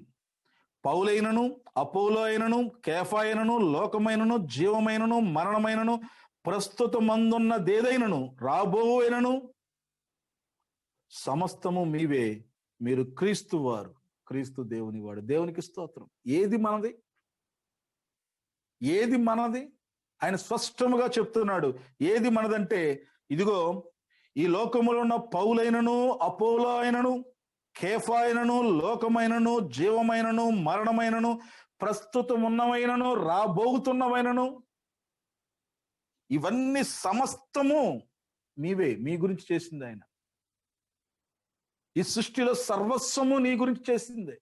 పౌలైనను అపోలోయైనను కేఫాయనను లోకమైనను జీవమైనను మరణమైనను ప్రస్తుతమందున్నదేదైనను రాబోయైనను సమస్తము మీవే, మీరు క్రీస్తు వారు, క్రీస్తు దేవుని వాడు. దేవునికి స్తోత్రం. ఏది మనది? ఆయన స్పష్టముగా చెప్తున్నాడు. ఏది మనదంటే, ఇదిగో ఈ లోకములో ఉన్న పౌలైనను అపోలో అయినను కేఫాయినను, లోకమైనను, జీవమైనను, మరణమైనను, ప్రస్తుతం ఉన్నవైనను, రాబోతున్నవైనను, ఇవన్నీ సమస్తము మీవే, మీ గురించి చేసింది ఆయన. ఈ సృష్టిలో సర్వస్వము నీ గురించి చేసిందే.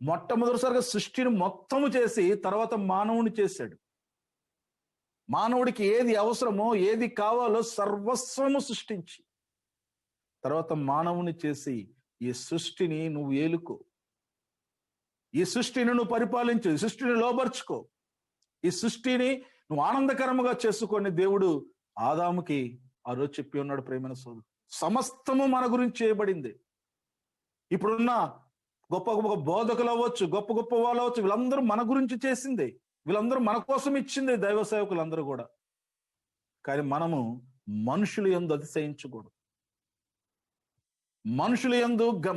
మొట్టమొదటిసారిగా సృష్టిని మొత్తము చేసి తర్వాత మానవుని చేశాడు. మానవుడికి ఏది అవసరమో, ఏది కావాలో సర్వస్వము సృష్టించి తర్వాత మానవుని చేసి ఈ సృష్టిని నువ్వు ఏలుకో, ఈ సృష్టిని నువ్వు పరిపాలించు, ఈ సృష్టిని లోబర్చుకో, ఈ సృష్టిని నువ్వు ఆనందకరముగా చేసుకొని దేవుడు ఆదాముకి ఆ రోజు చెప్పి ఉన్నాడు. ప్రేమైన సోదరుడు, సమస్తము మన గురించి చేయబడింది. ఇప్పుడున్న గొప్ప గొప్ప బోధకులు అవ్వచ్చు, గొప్ప గొప్ప వాళ్ళు అవ్వచ్చు, వీళ్ళందరూ మన గురించి చేసింది, వీళ్ళందరూ మన కోసం ఇచ్చింది, దైవ సేవకులందరూ కూడా. కానీ మనము మనుషులు యందు అతిశయించకూడదు,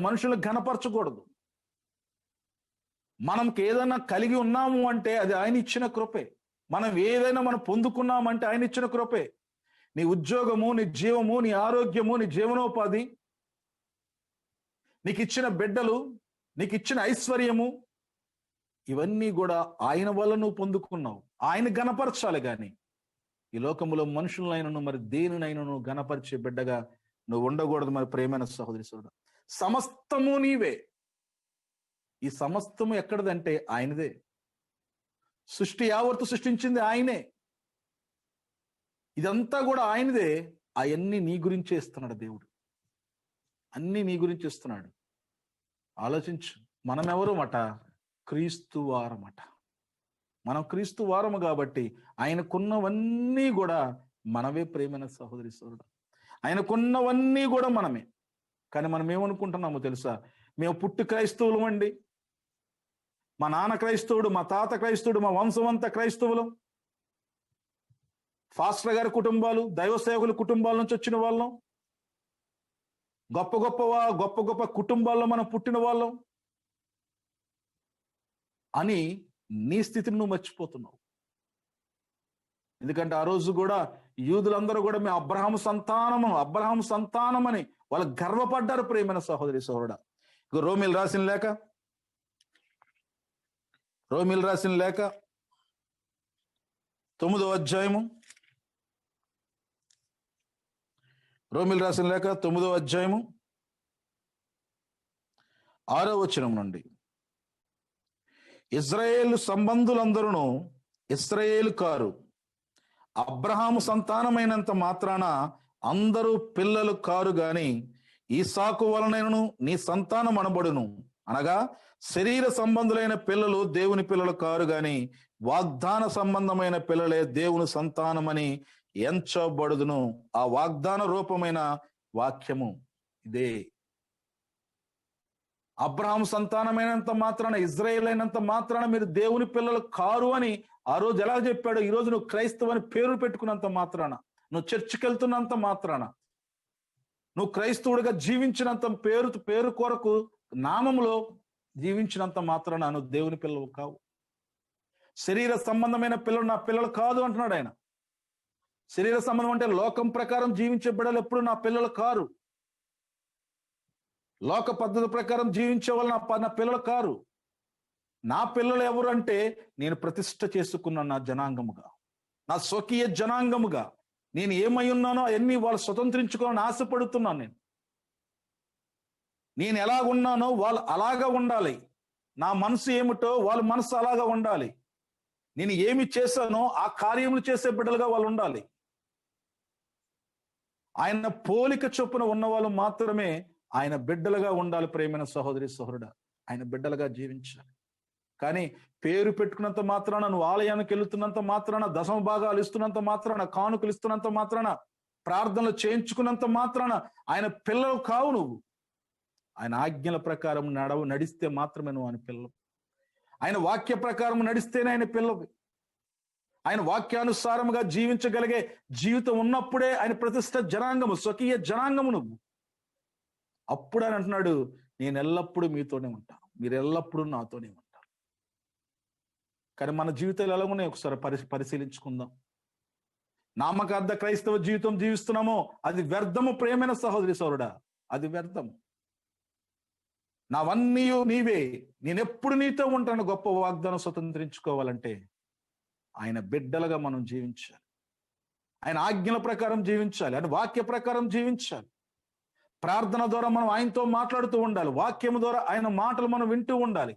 మనుషులు ఘనపరచకూడదు. మనకి ఏదైనా కలిగి ఉన్నాము అంటే అది ఆయన ఇచ్చిన కృపే. మనం ఏదైనా మనం పొందుకున్నామంటే ఆయన ఇచ్చిన కృపే. నీ ఉద్యోగము, నీ జీవము, నీ ఆరోగ్యము, నీ జీవనోపాధి, నీకు ఇచ్చిన బిడ్డలు, నీకు ఇచ్చిన ఐశ్వర్యము, ఇవన్నీ కూడా ఆయన వల్ల నువ్వు పొందుకున్నావు. ఆయన గణపరచాలి. కానీ ఈ లోకములో మనుషులైనను మరి దేనినైనను గణపరిచే బిడ్డగా నువ్వు ఉండకూడదు. మరి ప్రేమైన సహోదరి సోదరుడు, సమస్తము నీవే. ఈ సమస్తము ఎక్కడదంటే ఆయనదే. సృష్టి యావత్తు సృష్టించింది ఆయనే. ఇదంతా కూడా ఆయనదే. అవన్నీ నీ గురించే ఇస్తున్నాడు దేవుడు, అన్ని నీ గురించి ఇస్తున్నాడు. ఆలోచించు, మనం ఎవరమట? క్రీస్తు వారమట. మనం క్రీస్తు వారము కాబట్టి ఆయనకున్నవన్నీ కూడా మనవే. ప్రేమైన సహోదరి సోదరుడు, ఆయనకున్నవన్నీ కూడా మనమే. కానీ మనం ఏమనుకుంటున్నామో తెలుసా? మేము పుట్టి క్రైస్తవులు అండి, మా నాన్న క్రైస్తవుడు, మా తాత క్రైస్తవుడు, మా వంశం అంతా క్రైస్తవులు, ఫాస్టర్ గారి కుటుంబాలు, దైవ సేవకుల కుటుంబాల నుంచి వచ్చిన వాళ్ళం, గొప్ప గొప్ప కుటుంబాల్లో మనం పుట్టిన వాళ్ళం అని నీ స్థితిని నువ్వు మర్చిపోతున్నావు. ఎందుకంటే ఆ రోజు కూడా యూదులందరూ కూడా మేము అబ్రహాము సంతానం అని వాళ్ళు గర్వపడ్డారు. ప్రేమైన సహోదరి సోదరుడా, ఇక రోమిల్ రాసిన లేఖ 9వ అధ్యాయము, రోమిల్ రాసిన లేఖ 9వ అధ్యాయము 6వ వచనం నుండి, ఇశ్రాయేలు సంబంధులందరూ ఇశ్రాయేలు కారు, అబ్రహాము సంతానమైనంత మాత్రాన అందరూ పిల్లలు కారు గాని ఈసాకు వలనైనను నీ సంతానం అనబడును. అనగా శరీర సంబంధులైన పిల్లలు దేవుని పిల్లలు కారు గాని వాగ్దాన సంబంధమైన పిల్లలే దేవుని సంతానమని ఎంచబడుదును. ఆ వాగ్దాన రూపమైన వాక్యము ఇదే. అబ్రహాము సంతానమైనంత మాత్రాన, ఇజ్రాయేల్ అయినంత మాత్రాన మీరు దేవుని పిల్లలు కారు అని ఆ రోజు ఎలా చెప్పాడో, ఈ రోజు నువ్వు క్రైస్తవు అని పేరు పెట్టుకున్నంత మాత్రాన, నువ్వు చర్చికి వెళ్తున్నంత మాత్రాన, నువ్వు క్రైస్తవుడిగా జీవించినంత పేరు కొరకు నామములో జీవించినంత మాత్రాన నువ్వు దేవుని పిల్లలు కావు. శరీర సంబంధమైన పిల్లలు నా పిల్లలు కాదు అంటున్నాడు ఆయన. శరీర సంబంధం అంటే లోకం ప్రకారం జీవించే బిడ్డలు ఎప్పుడు నా పిల్లలు కారు. లోక పద్ధతి ప్రకారం జీవించే వాళ్ళు నా పిల్లలు కారు. నా పిల్లలు ఎవరు అంటే నేను ప్రతిష్ఠ చేసుకున్న నా జనాంగముగా, నా స్వకీయ జనాంగముగా నేను ఏమై ఉన్నానో అవన్నీ వాళ్ళు స్వతంత్రించుకోవాలని ఆశపడుతున్నాను. నేను ఎలాగున్నానో వాళ్ళు అలాగా ఉండాలి. నా మనసు ఏమిటో వాళ్ళ మనసు అలాగా ఉండాలి. నేను ఏమి చేశానో ఆ కార్యములు చేసే బిడ్డలుగా వాళ్ళు ఉండాలి. ఆయన పోలిక చొప్పున ఉన్న వాళ్ళు మాత్రమే ఆయన బిడ్డలుగా ఉండాలి. ప్రేమైన సహోదరి సహోదరుడా, ఆయన బిడ్డలుగా జీవించాలి. కానీ పేరు పెట్టుకున్నంత మాత్రాన, నువ్వు ఆలయానికి వెళుతున్నంత మాత్రాన, దశమ భాగాలు ఇస్తున్నంత మాత్రాన, కానుకలు ఇస్తున్నంత మాత్రాన, ప్రార్థనలు చేయించుకున్నంత మాత్రాన ఆయన పిల్లలు కావు. నువ్వు ఆయన ఆజ్ఞల ప్రకారం నడిస్తే మాత్రమే నువ్వు ఆయన పిల్లలు. ఆయన వాక్య ప్రకారం నడిస్తేనే ఆయన పిల్లవి. ఆయన వాక్యానుసారముగా జీవించగలిగే జీవితం ఉన్నప్పుడే ఆయన ప్రతిష్ట జనాంగము, స్వకీయ జనాంగము నువ్వు. అప్పుడు ఆయన అంటున్నాడు, నేను ఎల్లప్పుడూ మీతోనే ఉంటాను, మీరు ఎల్లప్పుడూ నాతోనే ఉంటారు. కానీ మన జీవితాలు ఎలా ఉన్నాయి ఒకసారి పరిశీలించుకుందాం. నామకార్థ క్రైస్తవ జీవితం జీవిస్తున్నామో అది వ్యర్థము. ప్రేమైన సహోదరి సోదరుడా, అది వ్యర్థము. నావన్నీ నీవే, నేనెప్పుడు నీతో ఉంటాను గొప్ప వాగ్దానం స్వతంత్రించుకోవాలంటే ఆయన బిడ్డలుగా మనం జీవించాలి. ఆయన ఆజ్ఞల ప్రకారం జీవించాలి. ఆయన వాక్య ప్రకారం జీవించాలి. ప్రార్థన ద్వారా మనం ఆయనతో మాట్లాడుతూ ఉండాలి. వాక్యం ద్వారా ఆయన మాటలు మనం వింటూ ఉండాలి.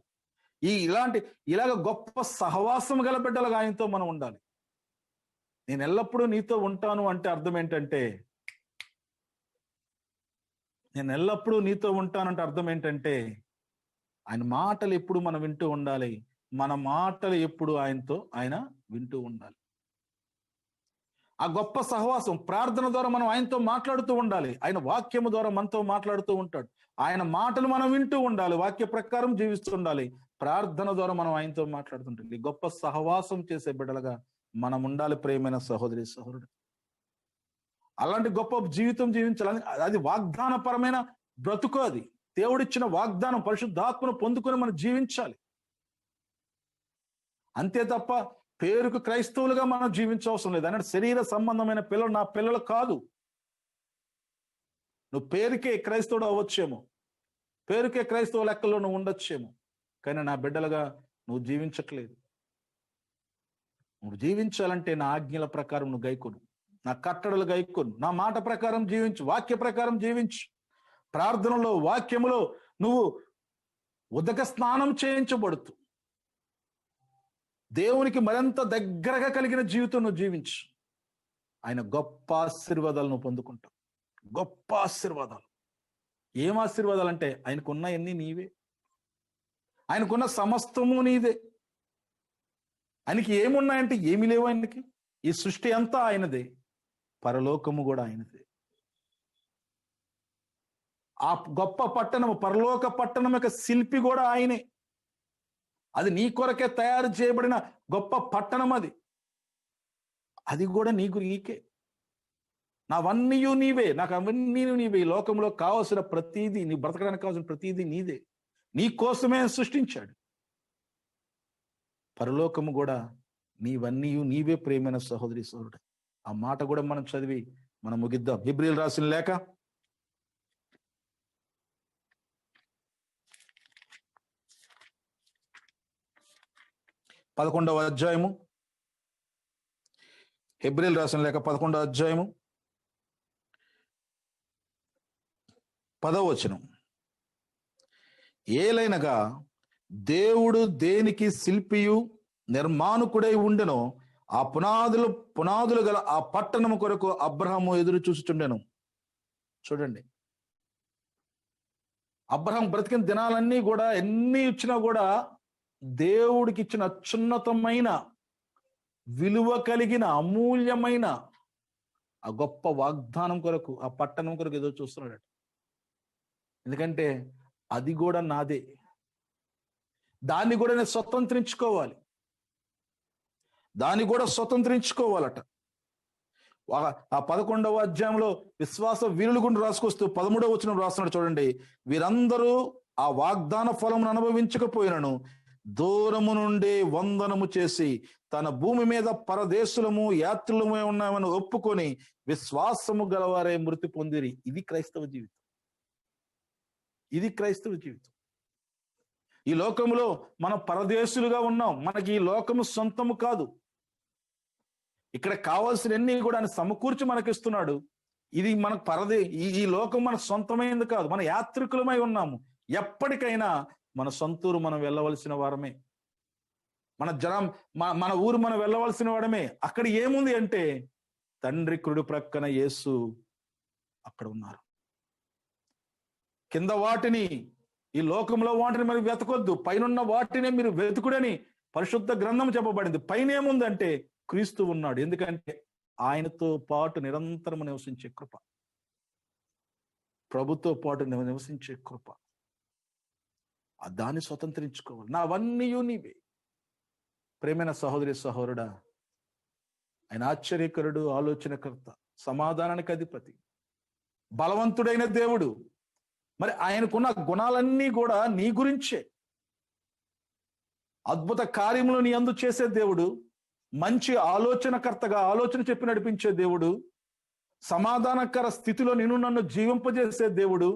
ఇలాగ గొప్ప సహవాసం గల బిడ్డలుగా ఆయనతో మనం ఉండాలి. నేను ఎల్లప్పుడూ నీతో ఉంటాను అంటే అర్థం ఏంటంటే, నేను ఎల్లప్పుడూ నీతో ఉంటానంటే అర్థం ఏంటంటే, ఆయన మాటలు ఎప్పుడు మనం వింటూ ఉండాలి. మన మాటలు ఎప్పుడు ఆయన వింటూ ఉండాలి. ఆ గొప్ప సహవాసం ప్రార్థన ద్వారా మనం ఆయనతో మాట్లాడుతూ ఉండాలి. ఆయన వాక్యము ద్వారా మనతో మాట్లాడుతూ ఉంటాడు. ఆయన మాటలు మనం వింటూ ఉండాలి. వాక్య ప్రకారం జీవిస్తూ ఉండాలి. ప్రార్థన ద్వారా మనం ఆయనతో మాట్లాడుతుంటాం. ఈ గొప్ప సహవాసం చేసే బిడ్డలుగా మనం ఉండాలి. ప్రియమైన సహోదరి సహోదరుడు, అలాంటి గొప్ప జీవితం జీవించాలని, అది వాగ్దానపరమైన బ్రతుకు. అది దేవుడిచ్చిన వాగ్దానం, పరిశుద్ధాత్మను పొందుకొని మనం జీవించాలి. అంతే తప్ప పేరుకు క్రైస్తవులుగా మనం జీవించవసరం లేదు. అంటే శరీర సంబంధమైన పిల్లలు నా పిల్లలు కాదు. నువ్వు పేరుకే క్రైస్తవుడు అవ్వచ్చేమో, పేరుకే క్రైస్తవ లెక్కల్లో నువ్వు ఉండొచ్చేమో, కానీ నా బిడ్డలుగా నువ్వు జీవించట్లేదు. నువ్వు జీవించాలంటే నా ఆజ్ఞల ప్రకారం నువ్వు గైకొను, నా కట్టడలు గైకొను, నా మాట ప్రకారం జీవించు, వాక్య ప్రకారం జీవించు. ప్రార్థనలో వాక్యములో నువ్వు ఉదక స్నానం చేయించబడుతూ దేవునికి మరింత దగ్గరగా కలిగిన జీవితం నువ్వు జీవించు. ఆయన గొప్ప ఆశీర్వాదాలు నువ్వు పొందుకుంటావు. గొప్ప ఆశీర్వాదాలు. ఏం ఆశీర్వాదాలు అంటే, ఆయనకున్నవన్నీ నీవే, ఆయనకున్న సమస్తము నీదే. ఆయనకి ఏమున్నాయంటే ఏమి లేవు. ఆయనకి ఈ సృష్టి అంతా ఆయనదే, పరలోకము కూడా ఆయనదే. ఆ గొప్ప పట్టణము, పరలోక పట్టణం యొక్క శిల్పి కూడా ఆయనే. అది నీ కొరకే తయారు చేయబడిన గొప్ప పట్టణం. అది కూడా నీకే. నావన్నీ నీవే, నాకు అవన్నీ నీవే. ఈ లోకంలో కావాల్సిన ప్రతిదీ, నీ బ్రతకడానికి కావాల్సిన ప్రతిదీ నీదే. నీ కోసమే సృష్టించాడు. పరలోకము కూడా నీవన్నీ నీవే. ప్రేమైన సహోదరి సహోదరుడు, ఆ మాట కూడా మనం చదివి మనం ముగిద్దాం. హెబ్రీయులు రాసిన లేఖ 11వ అధ్యాయము. హెబ్రీయులు రాసిన లేఖ 11వ అధ్యాయము 10వ వచనం. ఏలైనగా దేవుడు దేనికి శిల్పియు నిర్మాణకుడై ఉండెనో ఆ పునాదులు గల ఆ పట్టణము కొరకు అబ్రహాము ఎదురు చూస్తుండెను. చూడండి, అబ్రహాం బ్రతికిన దినాలన్నీ కూడా, ఎన్ని ఇచ్చినా కూడా దేవుడికి ఇచ్చిన అత్యున్నతమైన విలువ కలిగిన అమూల్యమైన ఆ గొప్ప వాగ్దానం కొరకు, ఆ పట్టణం కొరకు ఎదురు చూస్తున్నాడు. ఎందుకంటే అది కూడా నాదే, దాన్ని కూడా నేను స్వతంత్రించుకోవాలి, దాన్ని కూడా స్వతంత్రించుకోవాలట. ఆ 11వ అధ్యాయంలో విశ్వాస వీరులు గుండా రాసుకొస్తూ 13వ వచనం రాస్తున్నాడు. చూడండి, వీరందరూ ఆ వాగ్దాన ఫలమును అనుభవించకపోయినను దూరము నుండి వందనము చేసి తన భూమి మీద పరదేశులము యాత్రులమే ఉన్నామని ఒప్పుకొని విశ్వాసము గలవారే మృతి పొందిరి. ఇది క్రైస్తవ జీవితం. ఇది క్రైస్తవ జీవితం. ఈ లోకములో మనం పరదేశులుగా ఉన్నాం. మనకి ఈ లోకము సొంతము కాదు. ఇక్కడ కావాల్సినన్ని కూడా ఆయన సమకూర్చి మనకిస్తున్నాడు. ఇది మనకు ఈ లోకం మనకు సొంతమైంది కాదు. మన యాత్రికులమై ఉన్నాము. ఎప్పటికైనా మన సొంతూరు మనం వెళ్ళవలసిన వారమే. మన ఊరు మనం వెళ్ళవలసిన వాడమే. అక్కడ ఏముంది అంటే, తండ్రి కుడి ప్రక్కన యేసు అక్కడ ఉన్నారు. కింద వాటిని, ఈ లోకంలో వాటిని మీరు వెతకొద్దు, పైనున్న వాటినే మీరు వెతుకుడని పరిశుద్ధ గ్రంథం చెప్పబడింది. పైన ఏముందంటే క్రీస్తు ఉన్నాడు. ఎందుకంటే ఆయనతో పాటు నిరంతరము నివసించే కృప, ప్రభుతో పాటు నివసించే కృప, దాన్ని స్వతంత్రించుకోవాలి. నావన్నీ నీవే. ప్రేమైన సహోదరి సహోదరుడా, ఆయన ఆశ్చర్యకరుడు, ఆలోచనకర్త, సమాధానానికి అధిపతి, బలవంతుడైన దేవుడు. మరి ఆయనకున్న గుణాలన్నీ కూడా నీ గురించే. అద్భుత కార్యములు నీ అందు చేసే దేవుడు, మంచి ఆలోచనకర్తగా ఆలోచన చెప్పి నడిపించే దేవుడు, సమాధానకర స్థితిలో నిన్ను నన్ను జీవింపజేసే దేవుడు,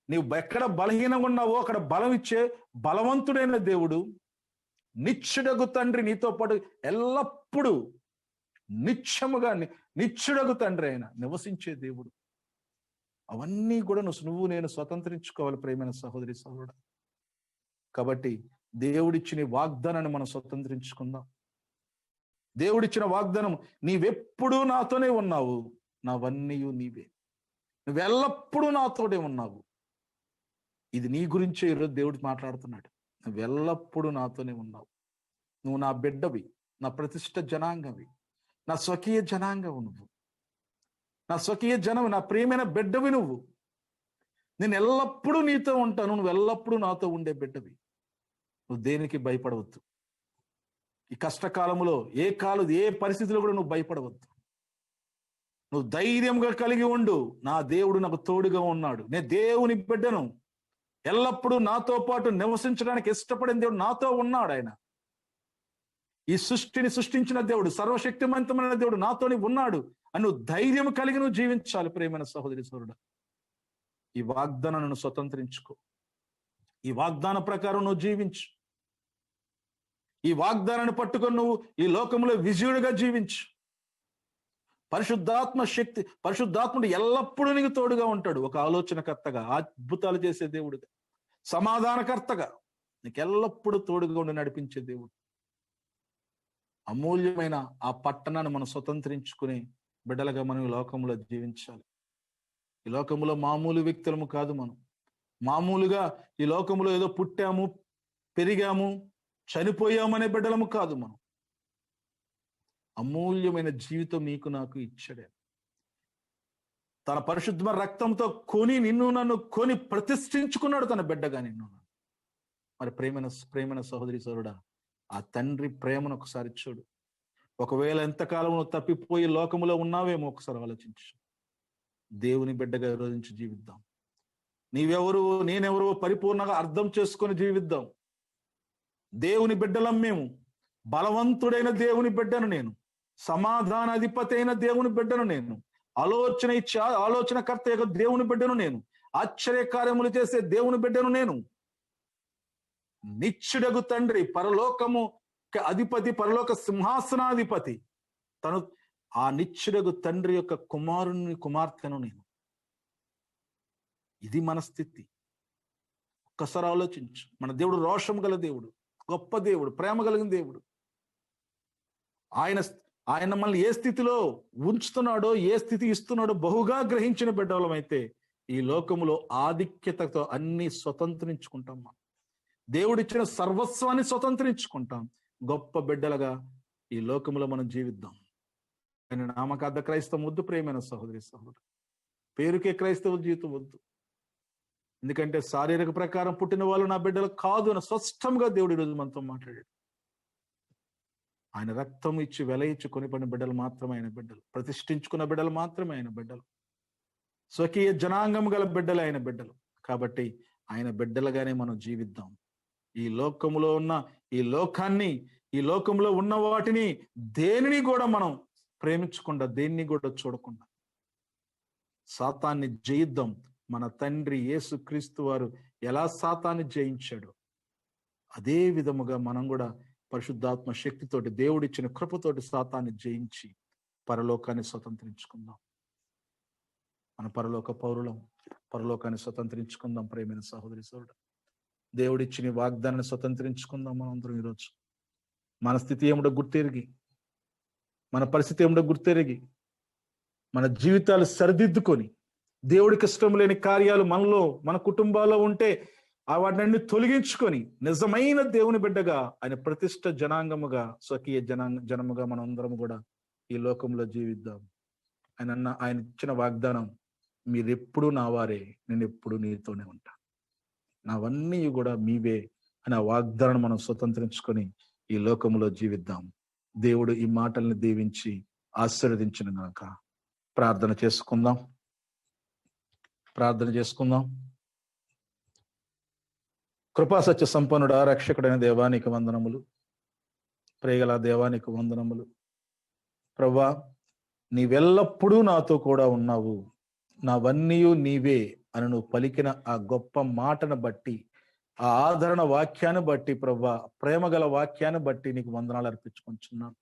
నీవు ఎక్కడ బలహీనంగా ఉన్నావో అక్కడ బలం ఇచ్చే బలవంతుడైన దేవుడు, నిత్యుడగు తండ్రి నీతో పాటు ఎల్లప్పుడూ నిత్యముగా నిత్యుడగు తండ్రి అయిన నివసించే దేవుడు. అవన్నీ కూడా నువ్వు నేను స్వతంత్రించుకోవాలి ప్రియమైన సహోదరి సహోదరుడు. కాబట్టి దేవుడిచ్చిన వాగ్దానాన్ని మనం స్వతంత్రించుకుందాం. దేవుడిచ్చిన వాగ్దానం, నీవెప్పుడు నాతోనే ఉన్నావు, నావన్నీ నీవే, నువ్వెల్లప్పుడూ నాతోనే ఉన్నావు. ఇది నీ గురించే ఈరోజు దేవుడు మాట్లాడుతున్నాడు. నువ్వెల్లప్పుడూ నాతోనే ఉన్నావు, నువ్వు నా బిడ్డవి, నా ప్రతిష్ఠ జనాంగవి, నా స్వకీయ జనాంగవు, నువ్వు నా స్వకీయ జనం, నా ప్రియమైన బిడ్డవి నువ్వు. నేను ఎల్లప్పుడూ నీతో ఉంటాను, నువ్వు ఎల్లప్పుడూ నాతో ఉండే బిడ్డవి. నువ్వు దేనికి భయపడవద్దు. ఈ కష్టకాలంలో ఏ పరిస్థితిలో కూడా నువ్వు భయపడవద్దు. నువ్వు ధైర్యంగా కలిగి ఉండు. నా దేవుడు నాకు తోడుగా ఉన్నాడు, నేను దేవుని బిడ్డను, ఎల్లప్పుడూ నాతో పాటు నివసించడానికి ఇష్టపడిన దేవుడు నాతో ఉన్నాడు. ఆయన ఈ సృష్టిని సృష్టించిన దేవుడు, సర్వశక్తివంతమైన దేవుడు నాతోని ఉన్నాడు అని నువ్వు ధైర్యం కలిగి నువ్వు జీవించాలి ప్రియమైన సహోదరి సోదరుడా. ఈ వాగ్దానాన్ని స్వతంత్రించుకో. ఈ వాగ్దాన ప్రకారం నువ్వు జీవించు. ఈ వాగ్దానాన్ని పట్టుకొని నువ్వు ఈ లోకంలో విజయుడిగా జీవించు. పరిశుద్ధాత్ముడు ఎల్లప్పుడూ నీకు తోడుగా ఉంటాడు. ఒక ఆలోచనకర్తగా, అద్భుతాలు చేసే దేవుడుగా, సమాధానకర్తగా నీకు ఎల్లప్పుడూ తోడుగా ఉండి నడిపించే దేవుడు. అమూల్యమైన ఆ పట్టణాన్ని మనం స్వతంత్రించుకుని బిడ్డలుగా మనం ఈ లోకంలో జీవించాలి. ఈ లోకంలో మామూలు వ్యక్తులము కాదు. మనం మామూలుగా ఈ లోకంలో ఏదో పుట్టాము, పెరిగాము, చనిపోయామనే బిడ్డలము కాదు. మనం అమూల్యమైన జీవితం నీకు నాకు ఇచ్చాడే. తన పరిశుద్ధమైన రక్తంతో నిన్ను నన్ను కొని ప్రతిష్ఠించుకున్నాడు తన బిడ్డగా నిన్ను. మరి ప్రేమైన సహోదరి సోదరుడా, ఆ తండ్రి ప్రేమను ఒకసారి చూడు. ఒకవేళ ఎంతకాలం నువ్వు తప్పిపోయి లోకములో ఉన్నావేమో ఒకసారి ఆలోచించు. దేవుని బిడ్డగా ఈ రోజు నుంచి జీవిద్దాం. నీవెవరు, నేనెవరు పరిపూర్ణంగా అర్థం చేసుకొని జీవిద్దాం. దేవుని బిడ్డలం మేము. బలవంతుడైన దేవుని బిడ్డను నేను, సమాధాన అధిపతి అయిన దేవుని బిడ్డను నేను, ఆలోచనకర్త యొక్క దేవుని బిడ్డను నేను, ఆశ్చర్యకార్యములు చేసే దేవుని బిడ్డను నేను. నిత్యుడగు తండ్రి, పరలోకము అధిపతి, పరలోక సింహాసనాధిపతి, తను ఆ నిత్యుడగు తండ్రి యొక్క కుమార్తెను నేను. ఇది మన స్థితి. ఒక్కసారి ఆలోచించు. మన దేవుడు రోషం గల దేవుడు, గొప్ప దేవుడు, ప్రేమ కలిగిన దేవుడు. ఆయన మనల్ని ఏ స్థితిలో ఉంచుతున్నాడో, ఏ స్థితి ఇస్తున్నాడో బహుగా గ్రహించిన బిడ్డలమైతే ఈ లోకములో ఆధిక్యతతో అన్ని స్వతంత్రించుకుంటాం. మనం దేవుడిచ్చిన సర్వస్వాన్ని స్వతంత్రించుకుంటాం. గొప్ప బిడ్డలుగా ఈ లోకములో మనం జీవిద్దాం. ఆయన నామకార్థ క్రైస్తవం వద్దు ప్రియమైన సహోదరి సహోదరు. పేరుకే క్రైస్తవ జీవితం వద్దు. ఎందుకంటే శారీరక ప్రకారం పుట్టిన వాళ్ళు నా బిడ్డలు కాదు అని స్పష్టంగా దేవుడు ఈరోజు మనతో మాట్లాడాడు. ఆయన రక్తం ఇచ్చి వెల ఇచ్చి కొనిపడిన బిడ్డలు మాత్రమే ఆయన బిడ్డలు, ప్రతిష్ఠించుకున్న బిడ్డలు మాత్రమే ఆయన బిడ్డలు, స్వకీయ జనాంగం గల బిడ్డలు ఆయన బిడ్డలు. కాబట్టి ఆయన బిడ్డలుగానే మనం జీవిద్దాం. ఈ లోకములో ఉన్న ఈ లోకాన్ని, ఈ లోకంలో ఉన్న వాటిని దేనిని కూడా మనం ప్రేమించకుండా, దేన్ని కూడా చూడకుండా సాతాన్ని జయిద్దాం. మన తండ్రి యేసు క్రీస్తు వారు ఎలా సాతాన్ని జయించాడో అదే విధముగా మనం కూడా పరిశుద్ధాత్మ శక్తితోటి, దేవుడిచ్చిన కృపతోటి సాతాన్ని జయించి పరలోకాన్ని స్వతంత్రించుకుందాం. మన పరలోక పౌరులం, పరలోకాన్ని స్వతంత్రించుకుందాం. ప్రేమైన సహోదరి సోదరుడు, దేవుడిచ్చిన వాగ్దానాన్ని స్వతంత్రించుకుందాం. మనందరం ఈరోజు మన స్థితి ఏమిటో గుర్తెరిగి, మన పరిస్థితి ఏమిటో గుర్తెరిగి, మన జీవితాలు సరిదిద్దుకొని, దేవుడికి ఇష్టం లేని కార్యాలు మనలో, మన కుటుంబాల్లో ఉంటే వాటిని తొలగించుకొని నిజమైన దేవుని బిడ్డగా, ఆయన ప్రతిష్ఠ జనాంగముగా, స్వకీయ జనముగా మనం అందరం కూడా ఈ లోకంలో జీవిద్దాం. ఆయన ఇచ్చిన వాగ్దానం, మీరెప్పుడు నా వారే, నేను ఎప్పుడు నీతోనే ఉంటా, నావన్నీ కూడా మీవే అనే వాగ్దానం మనం స్వతంత్రించుకొని ఈ లోకంలో జీవిద్దాం. దేవుడు ఈ మాటల్ని దీవించి ఆశీర్వదించిన గాక. ప్రార్థన చేసుకుందాం. కృపాసత్య సంపన్నుడా, రక్షకుడైన దేవానికి వందనములు. ప్రేగల దేవానికి వందనములు. ప్రభువా, నీవెల్లప్పుడూ నాతో కూడా ఉన్నావు, నావన్నీ నీవే అని నువ్వు పలికిన ఆ గొప్ప మాటను బట్టి, ఆ ఆదరణ వాక్యాన్ని బట్టి ప్రభా, ప్రేమగల వాక్యాన్ని బట్టి నీకు వందనాలు అర్పించుకుంటున్నాను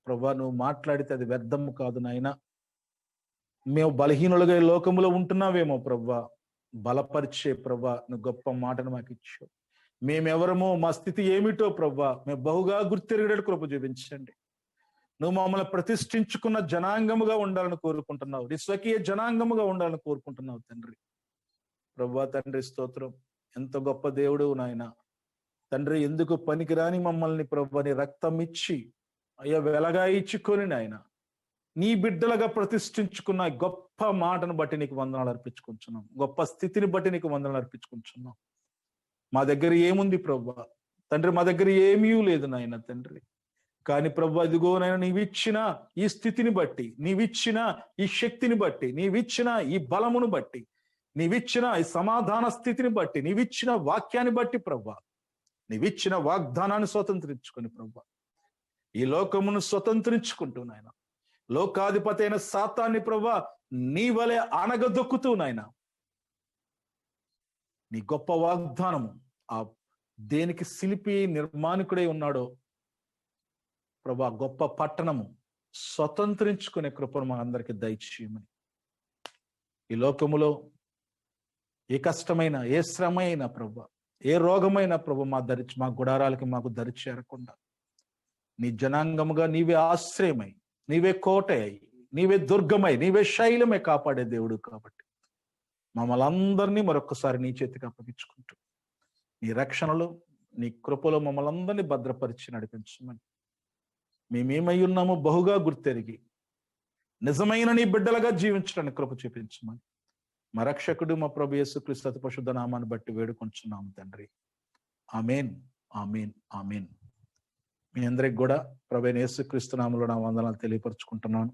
ప్రభా. నువ్వు మాట్లాడితే అది వ్యర్థము కాదు నాయన. మేము బలహీనులుగా ఈ లోకములో ఉంటున్నావేమో ప్రభా, బలపరిచే ప్రభా నువ్వు గొప్ప మాటను మాకు ఇచ్చావు. మేమెవరమో, మా స్థితి ఏమిటో ప్రభా మేము బహుగా గుర్తెరిగేటట్టు కృప చూపించండి. నువ్వు మమ్మల్ని ప్రతిష్ఠించుకున్న జనాంగముగా ఉండాలని కోరుకుంటున్నావు, నీ స్వకీయ జనాంగముగా ఉండాలని కోరుకుంటున్నావు తండ్రి. ప్రభా తండ్రి స్తోత్రం. ఎంత గొప్ప దేవుడు నాయన తండ్రి. ఎందుకు పనికిరాని మమ్మల్ని ప్రభా నీ రక్తం ఇచ్చి అయ్యా వెలగా ఇచ్చుకొని నాయన నీ బిడ్డలుగా ప్రతిష్ఠించుకున్న గొప్ప మాటను బట్టి నీకు వందనాలు అర్పించుకుంటున్నాం. గొప్ప స్థితిని బట్టి నీకు వందనాలు అర్పించుకుంటున్నాం. మా దగ్గర ఏముంది ప్రభా తండ్రి? మా దగ్గర ఏమీ లేదు నాయన తండ్రి. కానీ ప్రభు ఇదిగో నాయన నీవిచ్చిన ఈ స్థితిని బట్టి, నీవిచ్చిన ఈ శక్తిని బట్టి, నీవిచ్చిన ఈ బలమును బట్టి, నీవిచ్చిన ఈ సమాధాన స్థితిని బట్టి, నీవిచ్చిన వాక్యాన్ని బట్టి ప్రభా, నీవిచ్చిన వాగ్దానాన్ని స్వతంత్రించుకొని ప్రభా ఈ లోకమును స్వతంత్రించుకుంటూ నాయన లోకాధిపతి అయిన సాతాన్ని ప్రభా నీ వలె అనగదొక్కుతూ నాయన నీ గొప్ప వాగ్దానము ఆ దేనికి శిల్పి నిర్మాణికుడై ఉన్నాడో ప్రభా గొప్ప పట్టణము స్వతంత్రించుకునే కృపను మా అందరికి దయచేయమని, ఈ లోకములో ఏ కష్టమైన, ఏ శ్రమ అయినా ప్రభా, ఏ రోగమైన ప్రభు మా గుడారాలకి మాకు దరి చేరకుండా నీ జనాంగముగా నీవే ఆశ్రయమై, నీవే కోటై, నీవే దుర్గమై, నీవే శైలమై కాపాడే దేవుడు కాబట్టి మమ్మల్ని అందరినీ మరొకసారి నీ చేతికి అప్పగించుకుంటూ నీ రక్షణలో, నీ కృపలో మమ్మల్ని అందరినీ భద్రపరిచి నడిపించమని, మేమేమై ఉన్నామో బహుగా గుర్తెరిగి నిజమైన నీ బిడ్డలుగా జీవించడానికి కృప చూపించమని మా రక్షకుడు మా ప్రభు యేసుక్రీస్తు అతి పరిశుద్ధ నామాన్ని బట్టి వేడుకొంచున్నాము తండ్రి. ఆమేన్, ఆమేన్, ఆమేన్. మీ అందరికి కూడా ప్రభు అయిన యేసుక్రీస్తు నామములో నా వందనాలు తెలియపరుచుకుంటున్నాను.